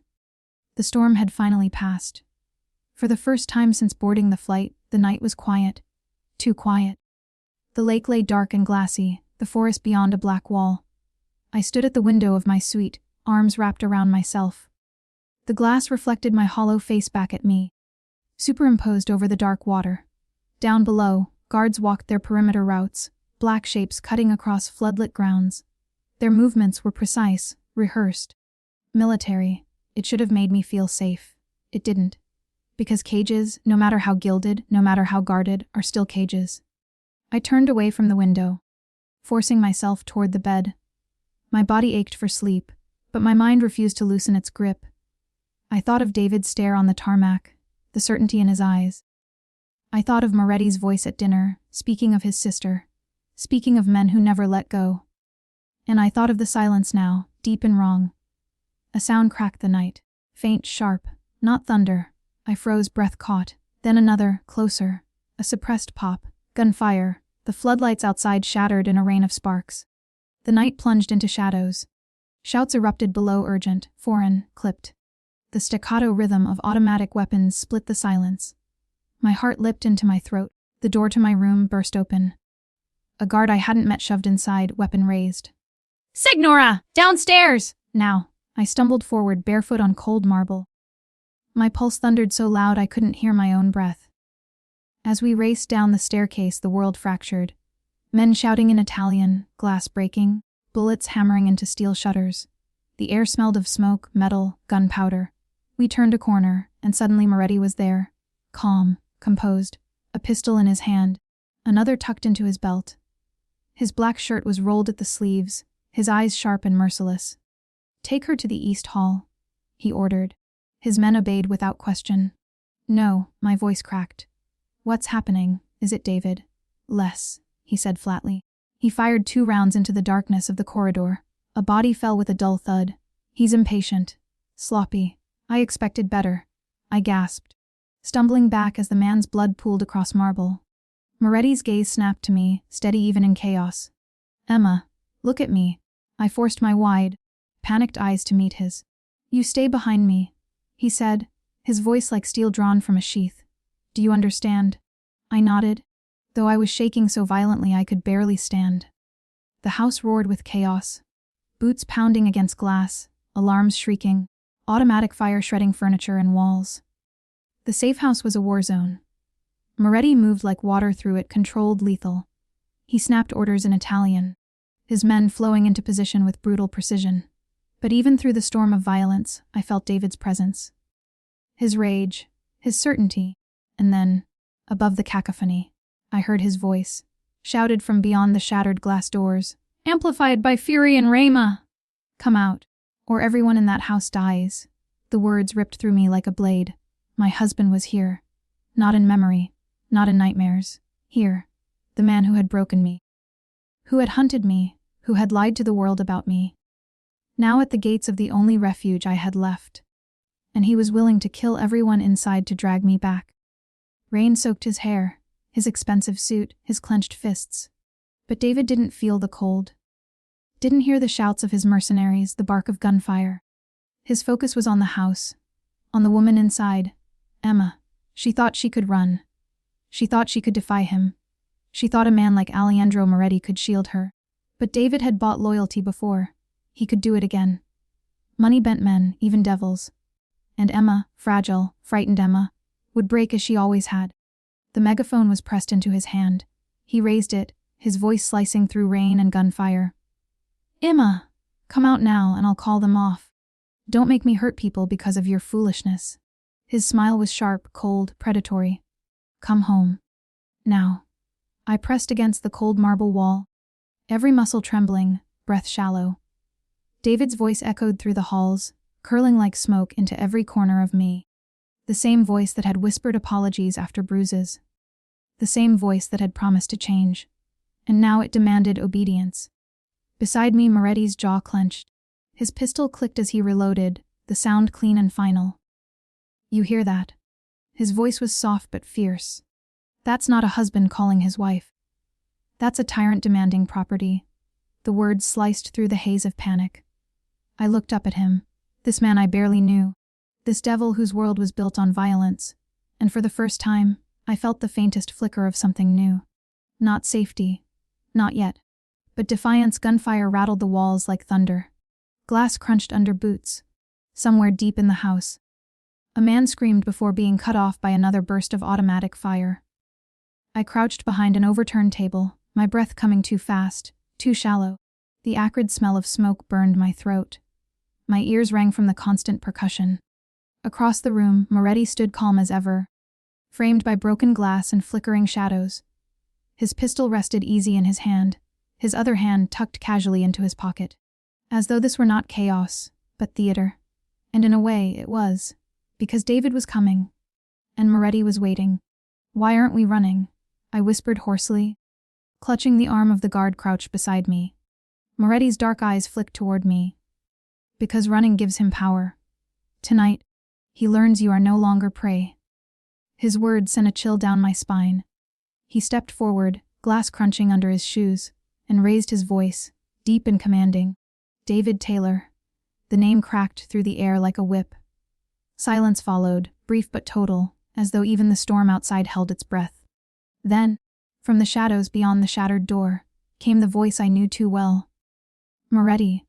The storm had finally passed. For the first time since boarding the flight, the night was quiet. Too quiet. The lake lay dark and glassy, the forest beyond a black wall. I stood at the window of my suite, arms wrapped around myself. The glass reflected my hollow face back at me, superimposed over the dark water. Down below, guards walked their perimeter routes, black shapes cutting across floodlit grounds. Their movements were precise, rehearsed. Military. It should have made me feel safe. It didn't. Because cages, no matter how gilded, no matter how guarded, are still cages. I turned away from the window, forcing myself toward the bed. My body ached for sleep, but my mind refused to loosen its grip. I thought of David's stare on the tarmac, the certainty in his eyes. I thought of Moretti's voice at dinner, speaking of his sister, speaking of men who never let go. And I thought of the silence now, deep and wrong. A sound cracked the night, faint, sharp, not thunder. I froze, breath caught. Then another, closer, a suppressed pop, gunfire. The floodlights outside shattered in a rain of sparks. The night plunged into shadows. Shouts erupted below, urgent, foreign, clipped. The staccato rhythm of automatic weapons split the silence. My heart leapt into my throat. The door to my room burst open. A guard I hadn't met shoved inside, weapon raised. Signora! Downstairs! Now! I stumbled forward, barefoot on cold marble. My pulse thundered so loud I couldn't hear my own breath. As we raced down the staircase, the world fractured. Men shouting in Italian, glass breaking, bullets hammering into steel shutters. The air smelled of smoke, metal, gunpowder. We turned a corner, and suddenly Moretti was there. Calm, composed, a pistol in his hand, another tucked into his belt. His black shirt was rolled at the sleeves, his eyes sharp and merciless. Take her to the East Hall, he ordered. His men obeyed without question. No, my voice cracked. What's happening? Is it David? Less, he said flatly. He fired 2 rounds into the darkness of the corridor. A body fell with a dull thud. He's impatient. Sloppy. I expected better. I gasped, stumbling back as the man's blood pooled across marble. Moretti's gaze snapped to me, steady even in chaos. Emma, look at me. I forced my wide, panicked eyes to meet his. You stay behind me, he said, his voice like steel drawn from a sheath. Do you understand? I nodded, though I was shaking so violently I could barely stand. The house roared with chaos. Boots pounding against glass, alarms shrieking, automatic fire shredding furniture and walls. The safe house was a war zone. Moretti moved like water through it, controlled, lethal. He snapped orders in Italian, his men flowing into position with brutal precision. But even through the storm of violence, I felt David's presence. His rage, his certainty, and then, above the cacophony, I heard his voice, shouted from beyond the shattered glass doors, amplified by fury and Rama. Come out, or everyone in that house dies. The words ripped through me like a blade. My husband was here. Not in memory, not in nightmares. Here, the man who had broken me. Who had hunted me, who had lied to the world about me. Now at the gates of the only refuge I had left. And he was willing to kill everyone inside to drag me back. Rain soaked his hair, his expensive suit, his clenched fists. But David didn't feel the cold. Didn't hear the shouts of his mercenaries, the bark of gunfire. His focus was on the house, on the woman inside, Emma. She thought she could run. She thought she could defy him. She thought a man like Aleandro Moretti could shield her. But David had bought loyalty before. He could do it again. Money bent men, even devils. And Emma, fragile, frightened Emma, would break as she always had. The megaphone was pressed into his hand. He raised it, his voice slicing through rain and gunfire. Emma, come out now and I'll call them off. Don't make me hurt people because of your foolishness. His smile was sharp, cold, predatory. Come home. Now. I pressed against the cold marble wall, every muscle trembling, breath shallow. David's voice echoed through the halls, curling like smoke into every corner of me. The same voice that had whispered apologies after bruises. The same voice that had promised to change. And now it demanded obedience. Beside me, Moretti's jaw clenched. His pistol clicked as he reloaded, the sound clean and final. You hear that? His voice was soft but fierce. That's not a husband calling his wife. That's a tyrant demanding property. The words sliced through the haze of panic. I looked up at him, this man I barely knew, this devil whose world was built on violence, and for the first time, I felt the faintest flicker of something new. Not safety. Not yet. But defiance. Gunfire rattled the walls like thunder. Glass crunched under boots. Somewhere deep in the house. A man screamed before being cut off by another burst of automatic fire. I crouched behind an overturned table, my breath coming too fast, too shallow. The acrid smell of smoke burned my throat. My ears rang from the constant percussion. Across the room, Moretti stood calm as ever, framed by broken glass and flickering shadows. His pistol rested easy in his hand, his other hand tucked casually into his pocket. As though this were not chaos, but theater. And in a way, it was, because David was coming, and Moretti was waiting. Why aren't we running? I whispered hoarsely, clutching the arm of the guard crouched beside me. Moretti's dark eyes flicked toward me. Because running gives him power. Tonight, he learns you are no longer prey. His words sent a chill down my spine. He stepped forward, glass crunching under his shoes, and raised his voice, deep and commanding. David Taylor. The name cracked through the air like a whip. Silence followed, brief but total, as though even the storm outside held its breath. Then, from the shadows beyond the shattered door, came the voice I knew too well. Moretti.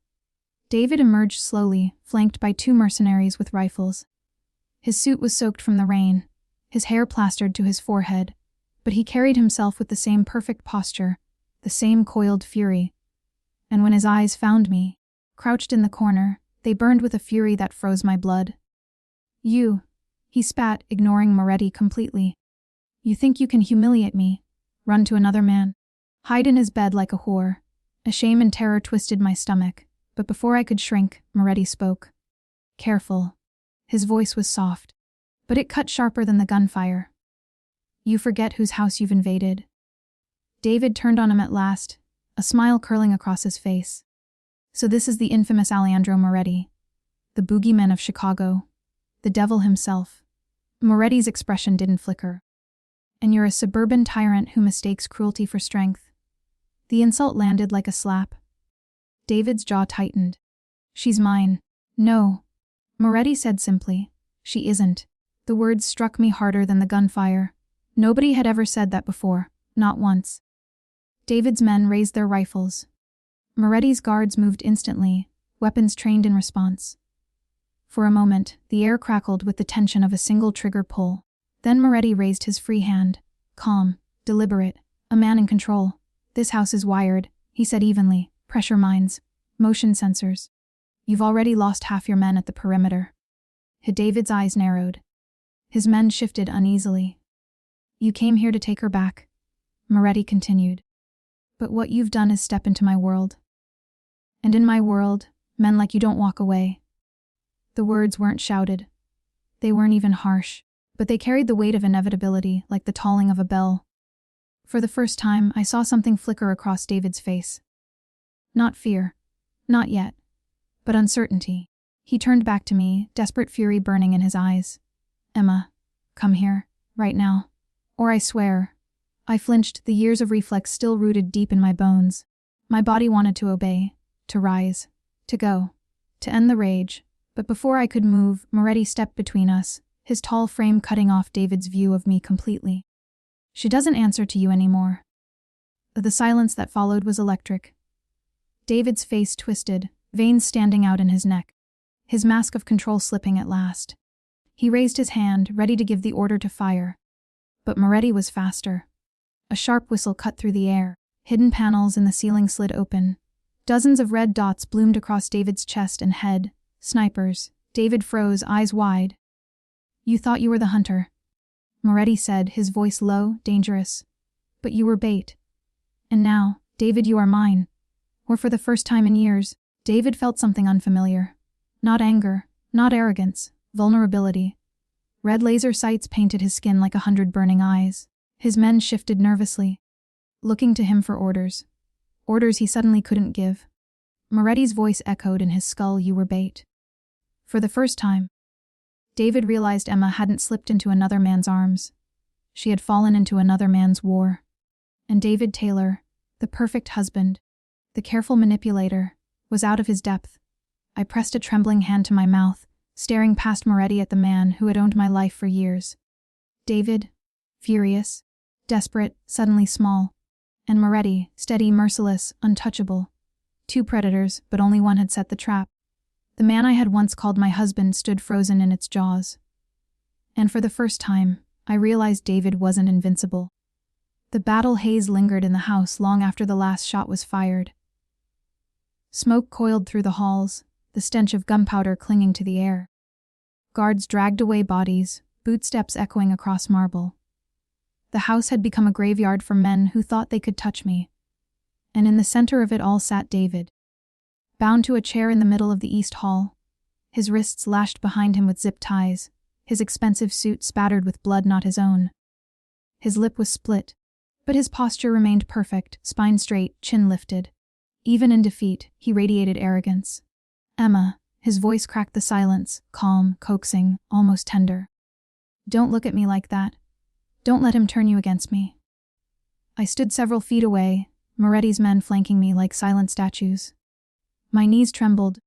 David emerged slowly, flanked by 2 mercenaries with rifles. His suit was soaked from the rain, his hair plastered to his forehead, but he carried himself with the same perfect posture, the same coiled fury. And when his eyes found me, crouched in the corner, they burned with a fury that froze my blood. You, he spat, ignoring Moretti completely. You think you can humiliate me, run to another man, hide in his bed like a whore. A shame and terror twisted my stomach, but before I could shrink, Moretti spoke. Careful. His voice was soft, but it cut sharper than the gunfire. You forget whose house you've invaded. David turned on him at last, a smile curling across his face. So this is the infamous Aleandro Moretti, the boogeyman of Chicago, the devil himself. Moretti's expression didn't flicker. And you're a suburban tyrant who mistakes cruelty for strength. The insult landed like a slap. David's jaw tightened. She's mine. No. Moretti said simply. She isn't. The words struck me harder than the gunfire. Nobody had ever said that before, not once. David's men raised their rifles. Moretti's guards moved instantly, weapons trained in response. For a moment, the air crackled with the tension of a single trigger pull. Then Moretti raised his free hand, calm, deliberate, a man in control. This house is wired, he said evenly, pressure mines, motion sensors. You've already lost half your men at the perimeter. David's eyes narrowed. His men shifted uneasily. You came here to take her back, Moretti continued. But what you've done is step into my world. And in my world, men like you don't walk away. The words weren't shouted. They weren't even harsh, but they carried the weight of inevitability like the tolling of a bell. For the first time, I saw something flicker across David's face. Not fear. Not yet. But uncertainty. He turned back to me, desperate fury burning in his eyes. Emma, come here, right now. Or I swear. I flinched, the years of reflex still rooted deep in my bones. My body wanted to obey, to rise, to go, to end the rage. But before I could move, Moretti stepped between us, his tall frame cutting off David's view of me completely. She doesn't answer to you anymore. The silence that followed was electric. David's face twisted, veins standing out in his neck, his mask of control slipping at last. He raised his hand, ready to give the order to fire. But Moretti was faster. A sharp whistle cut through the air, hidden panels in the ceiling slid open. Dozens of red dots bloomed across David's chest and head. Snipers. David froze, eyes wide. You thought you were the hunter, Moretti said, his voice low, dangerous. But you were bait. And now, David, you are mine. Or for the first time in years, David felt something unfamiliar. Not anger, not arrogance, vulnerability. Red laser sights painted his skin like 100 burning eyes. His men shifted nervously, looking to him for orders. Orders he suddenly couldn't give. Moretti's voice echoed in his skull, you were bait. For the first time, David realized Emma hadn't slipped into another man's arms. She had fallen into another man's war. And David Taylor, the perfect husband, the careful manipulator, was out of his depth. I pressed a trembling hand to my mouth, staring past Moretti at the man who had owned my life for years. David, furious, desperate, suddenly small. And Moretti, steady, merciless, untouchable. Two predators, but only one had set the trap. The man I had once called my husband stood frozen in its jaws. And for the first time, I realized David wasn't invincible. The battle haze lingered in the house long after the last shot was fired. Smoke coiled through the halls, the stench of gunpowder clinging to the air. Guards dragged away bodies, bootsteps echoing across marble. The house had become a graveyard for men who thought they could touch me. And in the center of it all sat David, bound to a chair in the middle of the East Hall, his wrists lashed behind him with zip ties, his expensive suit spattered with blood not his own. His lip was split, but his posture remained perfect, spine straight, chin lifted. Even in defeat, he radiated arrogance. Emma, his voice cracked the silence, calm, coaxing, almost tender. Don't look at me like that. Don't let him turn you against me. I stood several feet away, Moretti's men flanking me like silent statues. My knees trembled.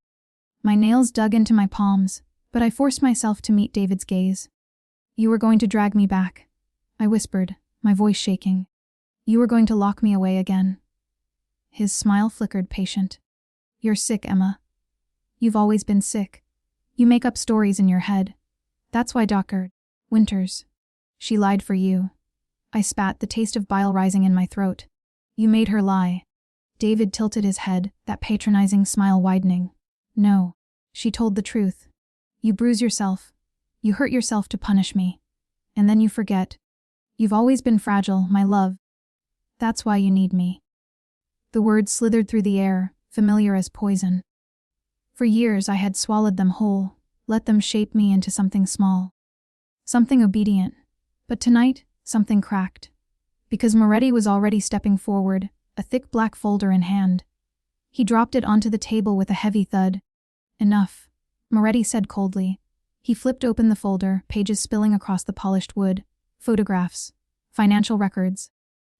My nails dug into my palms, but I forced myself to meet David's gaze. You were going to drag me back, I whispered, my voice shaking. You were going to lock me away again. His smile flickered, patient. You're sick, Emma. You've always been sick. You make up stories in your head. That's why Dr. Winters. She lied for you. I spat, the taste of bile rising in my throat. You made her lie. David tilted his head, that patronizing smile widening. No. She told the truth. You bruise yourself. You hurt yourself to punish me. And then you forget. You've always been fragile, my love. That's why you need me. The words slithered through the air, familiar as poison. For years I had swallowed them whole, let them shape me into something small. Something obedient. But tonight, something cracked. Because Moretti was already stepping forward, a thick black folder in hand. He dropped it onto the table with a heavy thud. Enough, Moretti said coldly. He flipped open the folder, pages spilling across the polished wood. Photographs, financial records,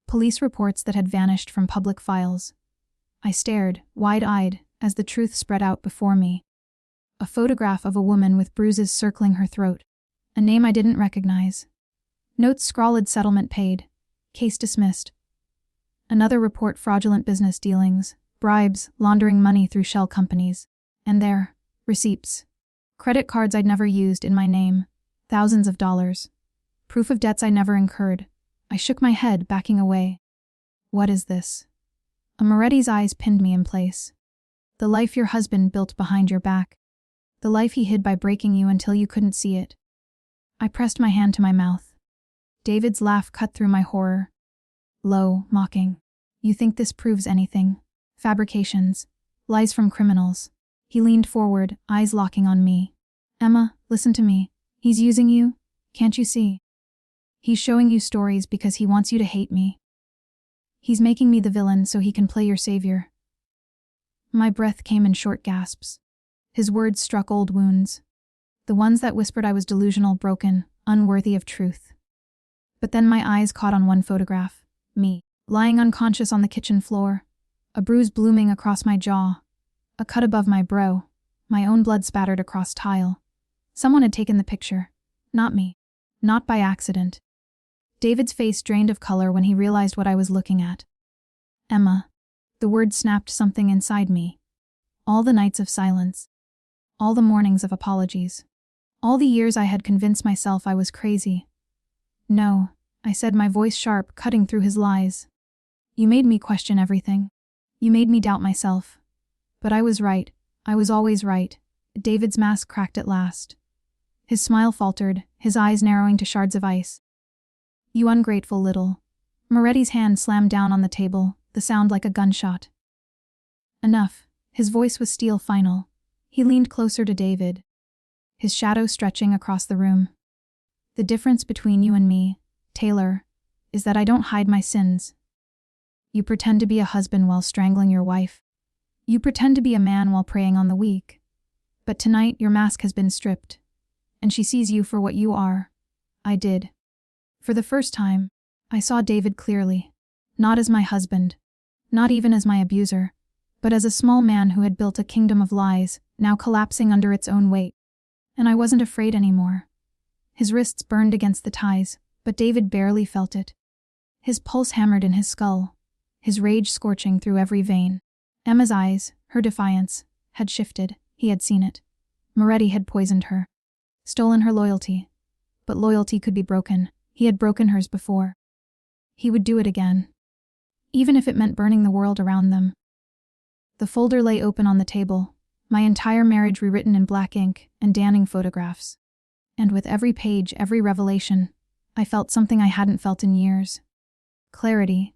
police reports that had vanished from public files. I stared, wide-eyed, as the truth spread out before me. A photograph of a woman with bruises circling her throat. A name I didn't recognize. Notes scrawled, settlement paid. Case dismissed. Another report, fraudulent business dealings, bribes, laundering money through shell companies. And there, receipts. Credit cards I'd never used in my name. Thousands of dollars. Proof of debts I never incurred. I shook my head, backing away. What is this? Moretti's eyes pinned me in place. The life your husband built behind your back. The life he hid by breaking you until you couldn't see it. I pressed my hand to my mouth. David's laugh cut through my horror. Low, mocking. You think this proves anything? Fabrications. Lies from criminals. He leaned forward, eyes locking on me. Emma, listen to me. He's using you. Can't you see? He's showing you stories because he wants you to hate me. He's making me the villain so he can play your savior. My breath came in short gasps. His words struck old wounds. The ones that whispered I was delusional, broken, unworthy of truth. But then my eyes caught on one photograph. Me, lying unconscious on the kitchen floor. A bruise blooming across my jaw. A cut above my brow. My own blood spattered across tile. Someone had taken the picture. Not me. Not by accident. David's face drained of color when he realized what I was looking at. Emma. The word snapped something inside me. All the nights of silence. All the mornings of apologies. All the years I had convinced myself I was crazy. No, I said, my voice sharp, cutting through his lies. You made me question everything. You made me doubt myself. But I was right. I was always right. David's mask cracked at last. His smile faltered, his eyes narrowing to shards of ice. You ungrateful little. Moretti's hand slammed down on the table, the sound like a gunshot. Enough. His voice was steel final. He leaned closer to David, his shadow stretching across the room. The difference between you and me, Taylor, is that I don't hide my sins. You pretend to be a husband while strangling your wife. You pretend to be a man while preying on the weak. But tonight your mask has been stripped, and she sees you for what you are. I did. For the first time, I saw David clearly, not as my husband, not even as my abuser, but as a small man who had built a kingdom of lies, now collapsing under its own weight. And I wasn't afraid anymore. His wrists burned against the ties, but David barely felt it. His pulse hammered in his skull, his rage scorching through every vein. Emma's eyes, her defiance, had shifted. He had seen it. Moretti had poisoned her, stolen her loyalty. But loyalty could be broken. He had broken hers before. He would do it again, even if it meant burning the world around them. The folder lay open on the table, my entire marriage rewritten in black ink and damning photographs. And with every page, every revelation, I felt something I hadn't felt in years. Clarity.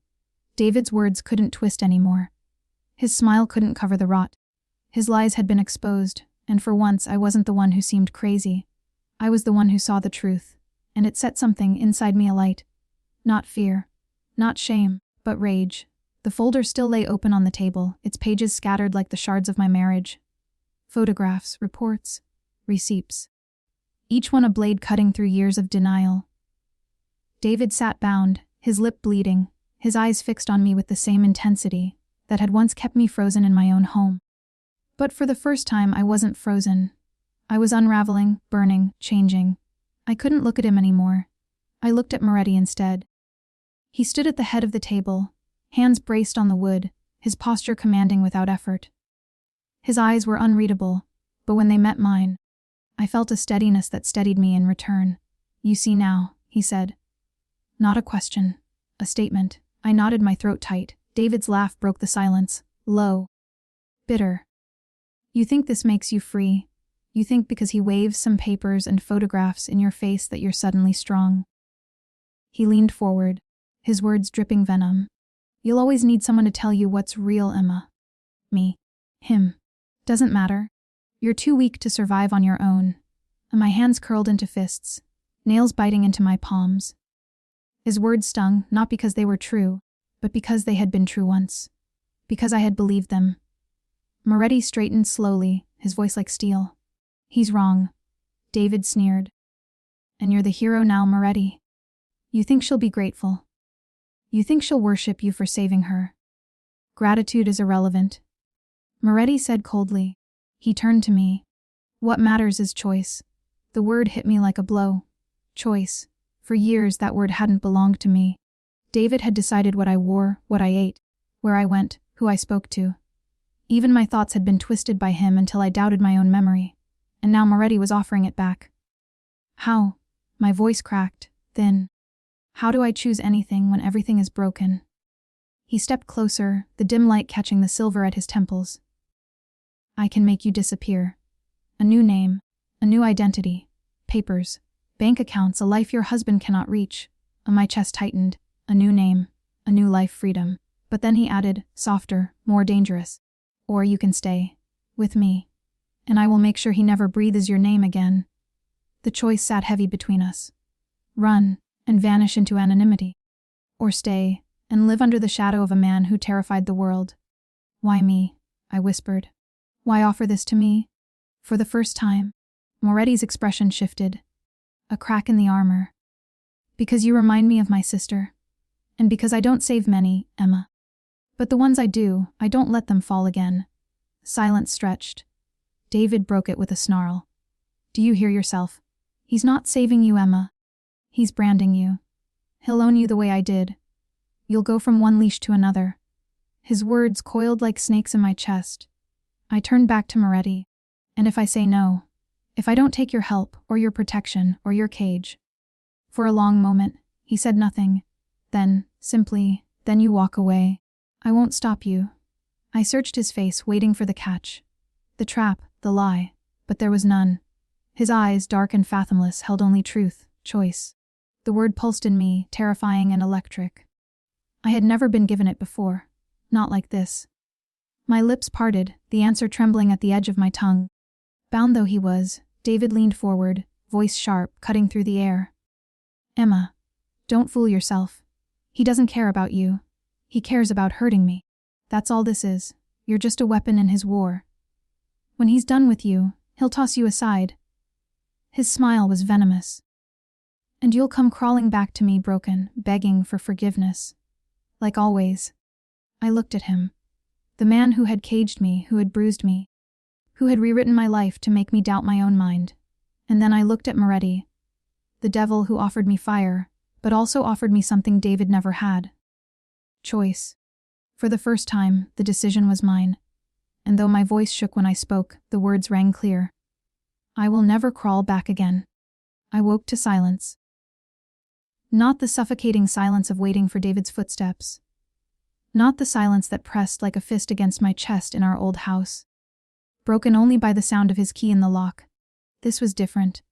David's words couldn't twist anymore. His smile couldn't cover the rot. His lies had been exposed, and for once I wasn't the one who seemed crazy. I was the one who saw the truth, and it set something inside me alight. Not fear, not shame, but rage. The folder still lay open on the table, its pages scattered like the shards of my marriage. Photographs, reports, receipts. Each one a blade cutting through years of denial. David sat bound, his lip bleeding, his eyes fixed on me with the same intensity that had once kept me frozen in my own home. But for the first time, I wasn't frozen. I was unraveling, burning, changing. I couldn't look at him anymore. I looked at Moretti instead. He stood at the head of the table, hands braced on the wood, his posture commanding without effort. His eyes were unreadable, but when they met mine, I felt a steadiness that steadied me in return. You see now, he said. Not a question, a statement. I nodded, my throat tight. David's laugh broke the silence, low, bitter. You think this makes you free? You think because he waves some papers and photographs in your face that you're suddenly strong? He leaned forward, his words dripping venom. You'll always need someone to tell you what's real, Emma. Me. Him. Doesn't matter. You're too weak to survive on your own. And my hands curled into fists, nails biting into my palms. His words stung, not because they were true, but because they had been true once. Because I had believed them. Moretti straightened slowly, his voice like steel. He's wrong. David sneered. And you're the hero now, Moretti. You think she'll be grateful. You think she'll worship you for saving her. Gratitude is irrelevant. Moretti said coldly. He turned to me. What matters is choice. The word hit me like a blow. Choice. For years that word hadn't belonged to me. David had decided what I wore, what I ate, where I went, who I spoke to. Even my thoughts had been twisted by him until I doubted my own memory. And now Moretti was offering it back. How? My voice cracked, thin. How do I choose anything when everything is broken? He stepped closer, the dim light catching the silver at his temples. I can make you disappear. A new name, a new identity, papers, bank accounts, a life your husband cannot reach. My chest tightened. A new name, a new life, freedom. But then he added, softer, more dangerous. Or you can stay. With me. And I will make sure he never breathes your name again. The choice sat heavy between us. Run, and vanish into anonymity. Or stay, and live under the shadow of a man who terrified the world. Why me? I whispered. Why offer this to me? For the first time, Moretti's expression shifted. A crack in the armor. Because you remind me of my sister. And because I don't save many, Emma. But the ones I do, I don't let them fall again. Silence stretched. David broke it with a snarl. Do you hear yourself? He's not saving you, Emma. He's branding you. He'll own you the way I did. You'll go from one leash to another. His words coiled like snakes in my chest. I turned back to Moretti. And if I say no, if I don't take your help, or your protection, or your cage. For a long moment, he said nothing. Then, simply, then you walk away. I won't stop you. I searched his face, waiting for the catch. The trap, the lie. But there was none. His eyes, dark and fathomless, held only truth, choice. The word pulsed in me, terrifying and electric. I had never been given it before. Not like this. My lips parted, the answer trembling at the edge of my tongue. Bound though he was, David leaned forward, voice sharp, cutting through the air. Emma, don't fool yourself. He doesn't care about you. He cares about hurting me. That's all this is. You're just a weapon in his war. When he's done with you, he'll toss you aside. His smile was venomous. And you'll come crawling back to me broken, begging for forgiveness. Like always. I looked at him. The man who had caged me, who had bruised me, who had rewritten my life to make me doubt my own mind. And then I looked at Moretti. The devil who offered me fire, but also offered me something David never had. Choice. For the first time, the decision was mine. And though my voice shook when I spoke, the words rang clear. I will never crawl back again. I woke to silence. Not the suffocating silence of waiting for David's footsteps. Not the silence that pressed like a fist against my chest in our old house. Broken only by the sound of his key in the lock. This was different.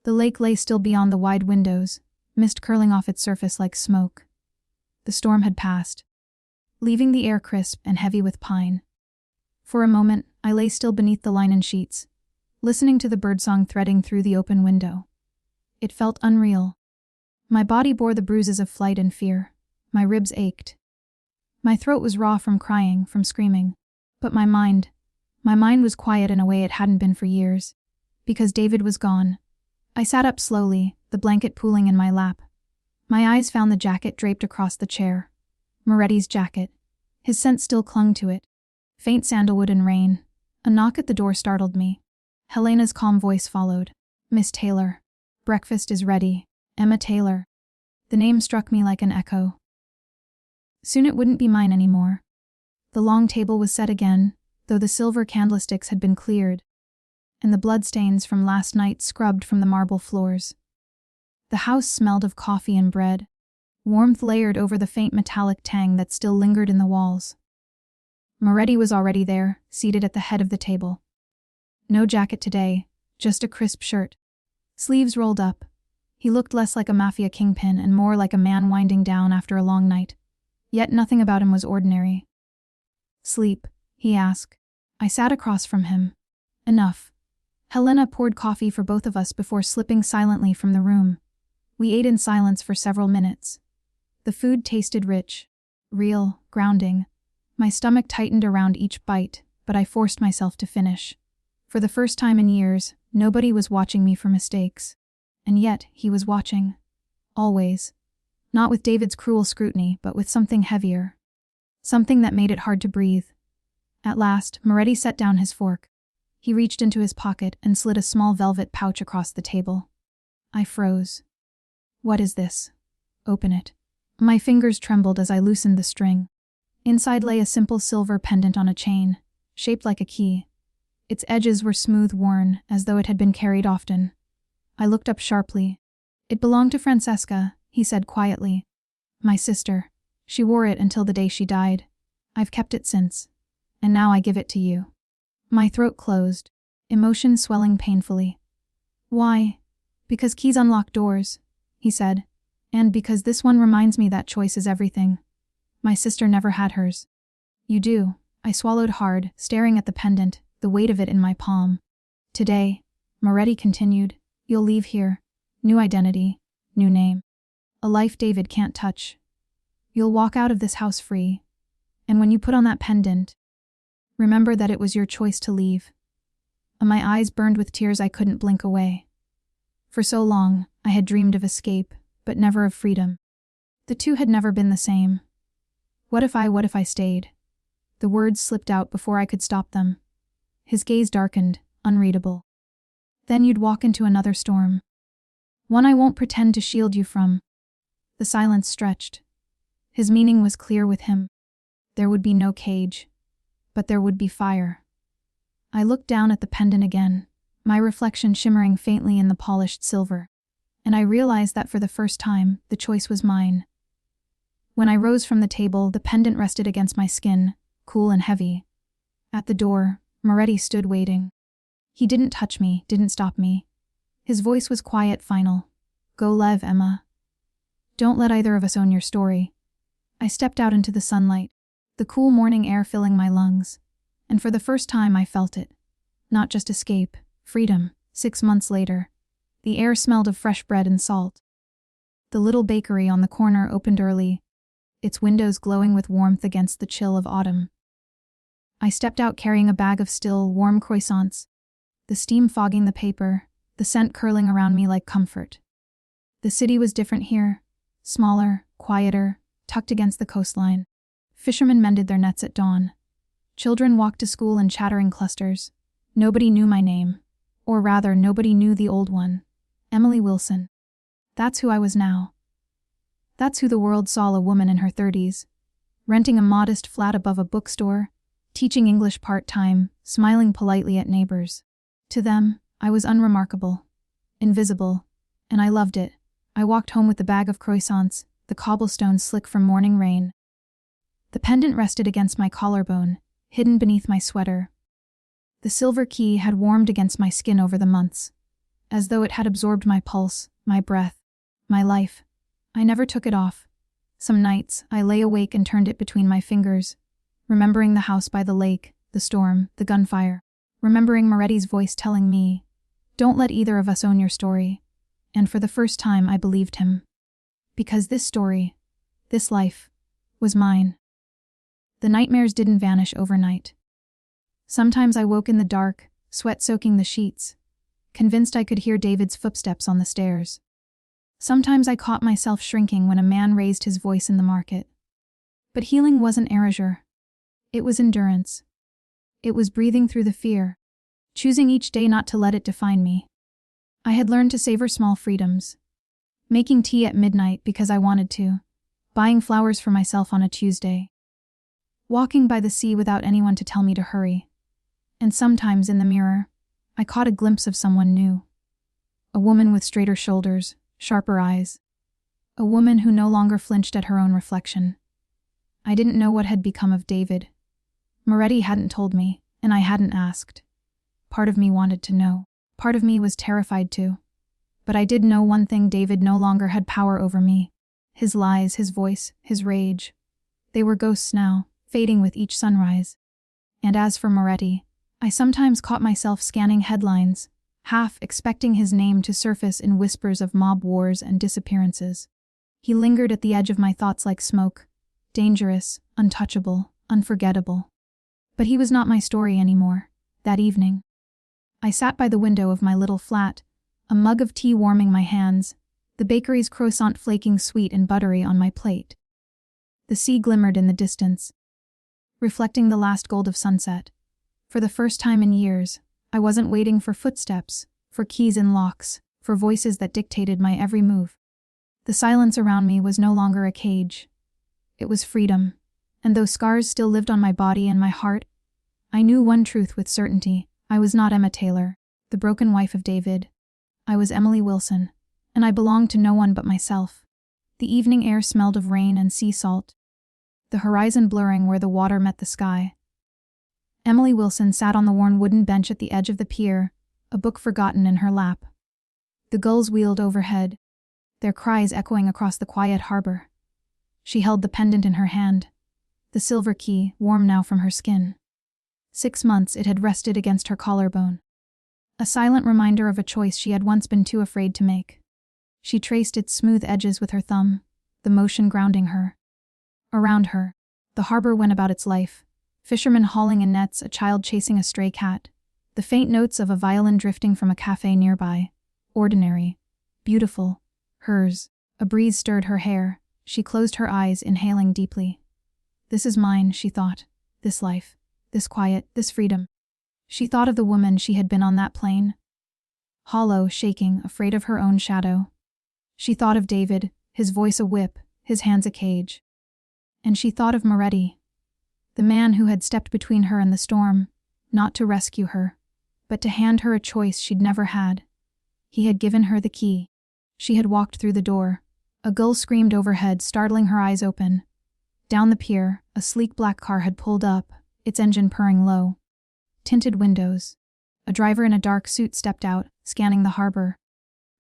The lake lay still beyond the wide windows, mist curling off its surface like smoke. The storm had passed, leaving the air crisp and heavy with pine. For a moment, I lay still beneath the linen sheets, listening to the birdsong threading through the open window. It felt unreal. My body bore the bruises of flight and fear. My ribs ached. My throat was raw from crying, from screaming. But my mind was quiet in a way it hadn't been for years. Because David was gone. I sat up slowly, the blanket pooling in my lap. My eyes found the jacket draped across the chair. Moretti's jacket. His scent still clung to it. Faint sandalwood and rain. A knock at the door startled me. Helena's calm voice followed. Miss Taylor. Breakfast is ready. Emma Taylor. The name struck me like an echo. Soon it wouldn't be mine anymore. The long table was set again, though the silver candlesticks had been cleared, and the bloodstains from last night scrubbed from the marble floors. The house smelled of coffee and bread, warmth layered over the faint metallic tang that still lingered in the walls. Moretti was already there, seated at the head of the table. No jacket today, just a crisp shirt. Sleeves rolled up. He looked less like a mafia kingpin and more like a man winding down after a long night. Yet nothing about him was ordinary. Sleep, he asked. I sat across from him. Enough. Helena poured coffee for both of us before slipping silently from the room. We ate in silence for several minutes. The food tasted rich, real, grounding. My stomach tightened around each bite, but I forced myself to finish. For the first time in years, nobody was watching me for mistakes. And yet, he was watching. Always. Not with David's cruel scrutiny, but with something heavier. Something that made it hard to breathe. At last, Moretti set down his fork. He reached into his pocket and slid a small velvet pouch across the table. I froze. What is this? Open it. My fingers trembled as I loosened the string. Inside lay a simple silver pendant on a chain, shaped like a key. Its edges were smooth worn, as though it had been carried often. I looked up sharply. It belonged to Francesca, he said quietly. My sister. She wore it until the day she died. I've kept it since. And now I give it to you." My throat closed, emotion swelling painfully. "Why?" "Because keys unlock doors," he said. "And because this one reminds me that choice is everything. My sister never had hers." "You do." I swallowed hard, staring at the pendant, the weight of it in my palm. "Today," Moretti continued, "you'll leave here. New identity, new name. A life David can't touch. You'll walk out of this house free. And when you put on that pendant, remember that it was your choice to leave." My eyes burned with tears I couldn't blink away. For so long, I had dreamed of escape, but never of freedom. The two had never been the same. What if I stayed? The words slipped out before I could stop them. His gaze darkened, unreadable. "Then you'd walk into another storm. One I won't pretend to shield you from." The silence stretched. His meaning was clear with him. There would be no cage, but there would be fire. I looked down at the pendant again, my reflection shimmering faintly in the polished silver, and I realized that for the first time, the choice was mine. When I rose from the table, the pendant rested against my skin, cool and heavy. At the door, Moretti stood waiting. He didn't touch me, didn't stop me. His voice was quiet, final. "Go Lev, Emma. Don't let either of us own your story." I stepped out into the sunlight, the cool morning air filling my lungs, and for the first time I felt it. Not just escape, freedom. 6 months later, the air smelled of fresh bread and salt. The little bakery on the corner opened early, its windows glowing with warmth against the chill of autumn. I stepped out carrying a bag of still, warm croissants, the steam fogging the paper, the scent curling around me like comfort. The city was different here, smaller, quieter, tucked against the coastline. Fishermen mended their nets at dawn. Children walked to school in chattering clusters. Nobody knew my name, or rather, nobody knew the old one, Emily Wilson. That's who I was now. That's who the world saw, a woman in her 30s, renting a modest flat above a bookstore, teaching English part-time, smiling politely at neighbors. To them, I was unremarkable, invisible, and I loved it. I walked home with the bag of croissants, the cobblestones slick from morning rain. The pendant rested against my collarbone, hidden beneath my sweater. The silver key had warmed against my skin over the months, as though it had absorbed my pulse, my breath, my life. I never took it off. Some nights, I lay awake and turned it between my fingers, remembering the house by the lake, the storm, the gunfire, remembering Moretti's voice telling me, "Don't let either of us own your story." And for the first time, I believed him. Because this story, this life, was mine. The nightmares didn't vanish overnight. Sometimes I woke in the dark, sweat soaking the sheets, convinced I could hear David's footsteps on the stairs. Sometimes I caught myself shrinking when a man raised his voice in the market. But healing wasn't erasure. It was endurance. It was breathing through the fear, choosing each day not to let it define me. I had learned to savor small freedoms. Making tea at midnight because I wanted to, buying flowers for myself on a Tuesday, walking by the sea without anyone to tell me to hurry. And sometimes in the mirror, I caught a glimpse of someone new. A woman with straighter shoulders, sharper eyes. A woman who no longer flinched at her own reflection. I didn't know what had become of David. Moretti hadn't told me, and I hadn't asked. Part of me wanted to know. Part of me was terrified to. But I did know one thing: David no longer had power over me. His lies, his voice, his rage. They were ghosts now, fading with each sunrise. And as for Moretti, I sometimes caught myself scanning headlines, half expecting his name to surface in whispers of mob wars and disappearances. He lingered at the edge of my thoughts like smoke, dangerous, untouchable, unforgettable. But he was not my story anymore, that evening. I sat by the window of my little flat, a mug of tea warming my hands, the bakery's croissant flaking sweet and buttery on my plate. The sea glimmered in the distance, reflecting the last gold of sunset. For the first time in years, I wasn't waiting for footsteps, for keys in locks, for voices that dictated my every move. The silence around me was no longer a cage. It was freedom, and though scars still lived on my body and my heart, I knew one truth with certainty. I was not Emma Taylor, the broken wife of David. I was Emily Wilson, and I belonged to no one but myself. The evening air smelled of rain and sea salt. the horizon blurring where the water met the sky. Emily Wilson sat on the worn wooden bench at the edge of the pier, a book forgotten in her lap. The gulls wheeled overhead, their cries echoing across the quiet harbor. She held the pendant in her hand, the silver key, warm now from her skin. 6 months it had rested against her collarbone. A silent reminder of a choice she had once been too afraid to make. She traced its smooth edges with her thumb, the motion grounding her. Around her, the harbor went about its life, fishermen hauling in nets, a child chasing a stray cat, the faint notes of a violin drifting from a cafe nearby. Ordinary, beautiful, hers. A breeze stirred her hair. She closed her eyes, inhaling deeply. This is mine, she thought. This life, this quiet, this freedom. She thought of the woman she had been on that plane. Hollow, shaking, afraid of her own shadow. She thought of David, his voice a whip, his hands a cage. And she thought of Moretti, the man who had stepped between her and the storm, not to rescue her, but to hand her a choice she'd never had. He had given her the key. She had walked through the door. A gull screamed overhead, startling her eyes open. Down the pier, a sleek black car had pulled up, its engine purring low. Tinted windows. A driver in a dark suit stepped out, scanning the harbor.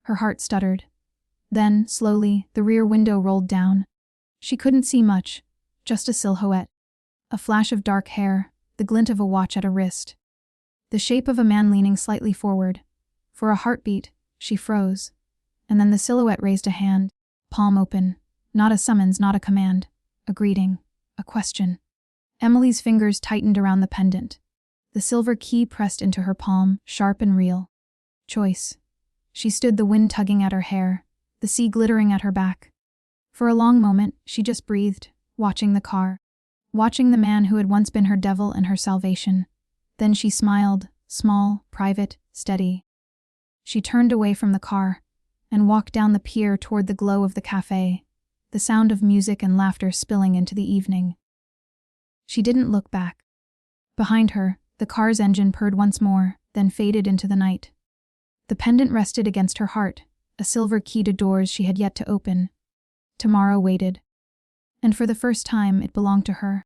Her heart stuttered. Then, slowly, the rear window rolled down. She couldn't see much, just a silhouette. A flash of dark hair, the glint of a watch at a wrist. The shape of a man leaning slightly forward. For a heartbeat, she froze. And then the silhouette raised a hand, palm open. Not a summons, not a command. A greeting. A question. Emily's fingers tightened around the pendant. The silver key pressed into her palm, sharp and real. Choice. She stood, the wind tugging at her hair, the sea glittering at her back. For a long moment, she just breathed, watching the car. Watching the man who had once been her devil and her salvation. Then she smiled, small, private, steady. She turned away from the car and walked down the pier toward the glow of the cafe, the sound of music and laughter spilling into the evening. She didn't look back. Behind her, the car's engine purred once more, then faded into the night. The pendant rested against her heart, a silver key to doors she had yet to open. Tomorrow waited. And for the first time, it belonged to her.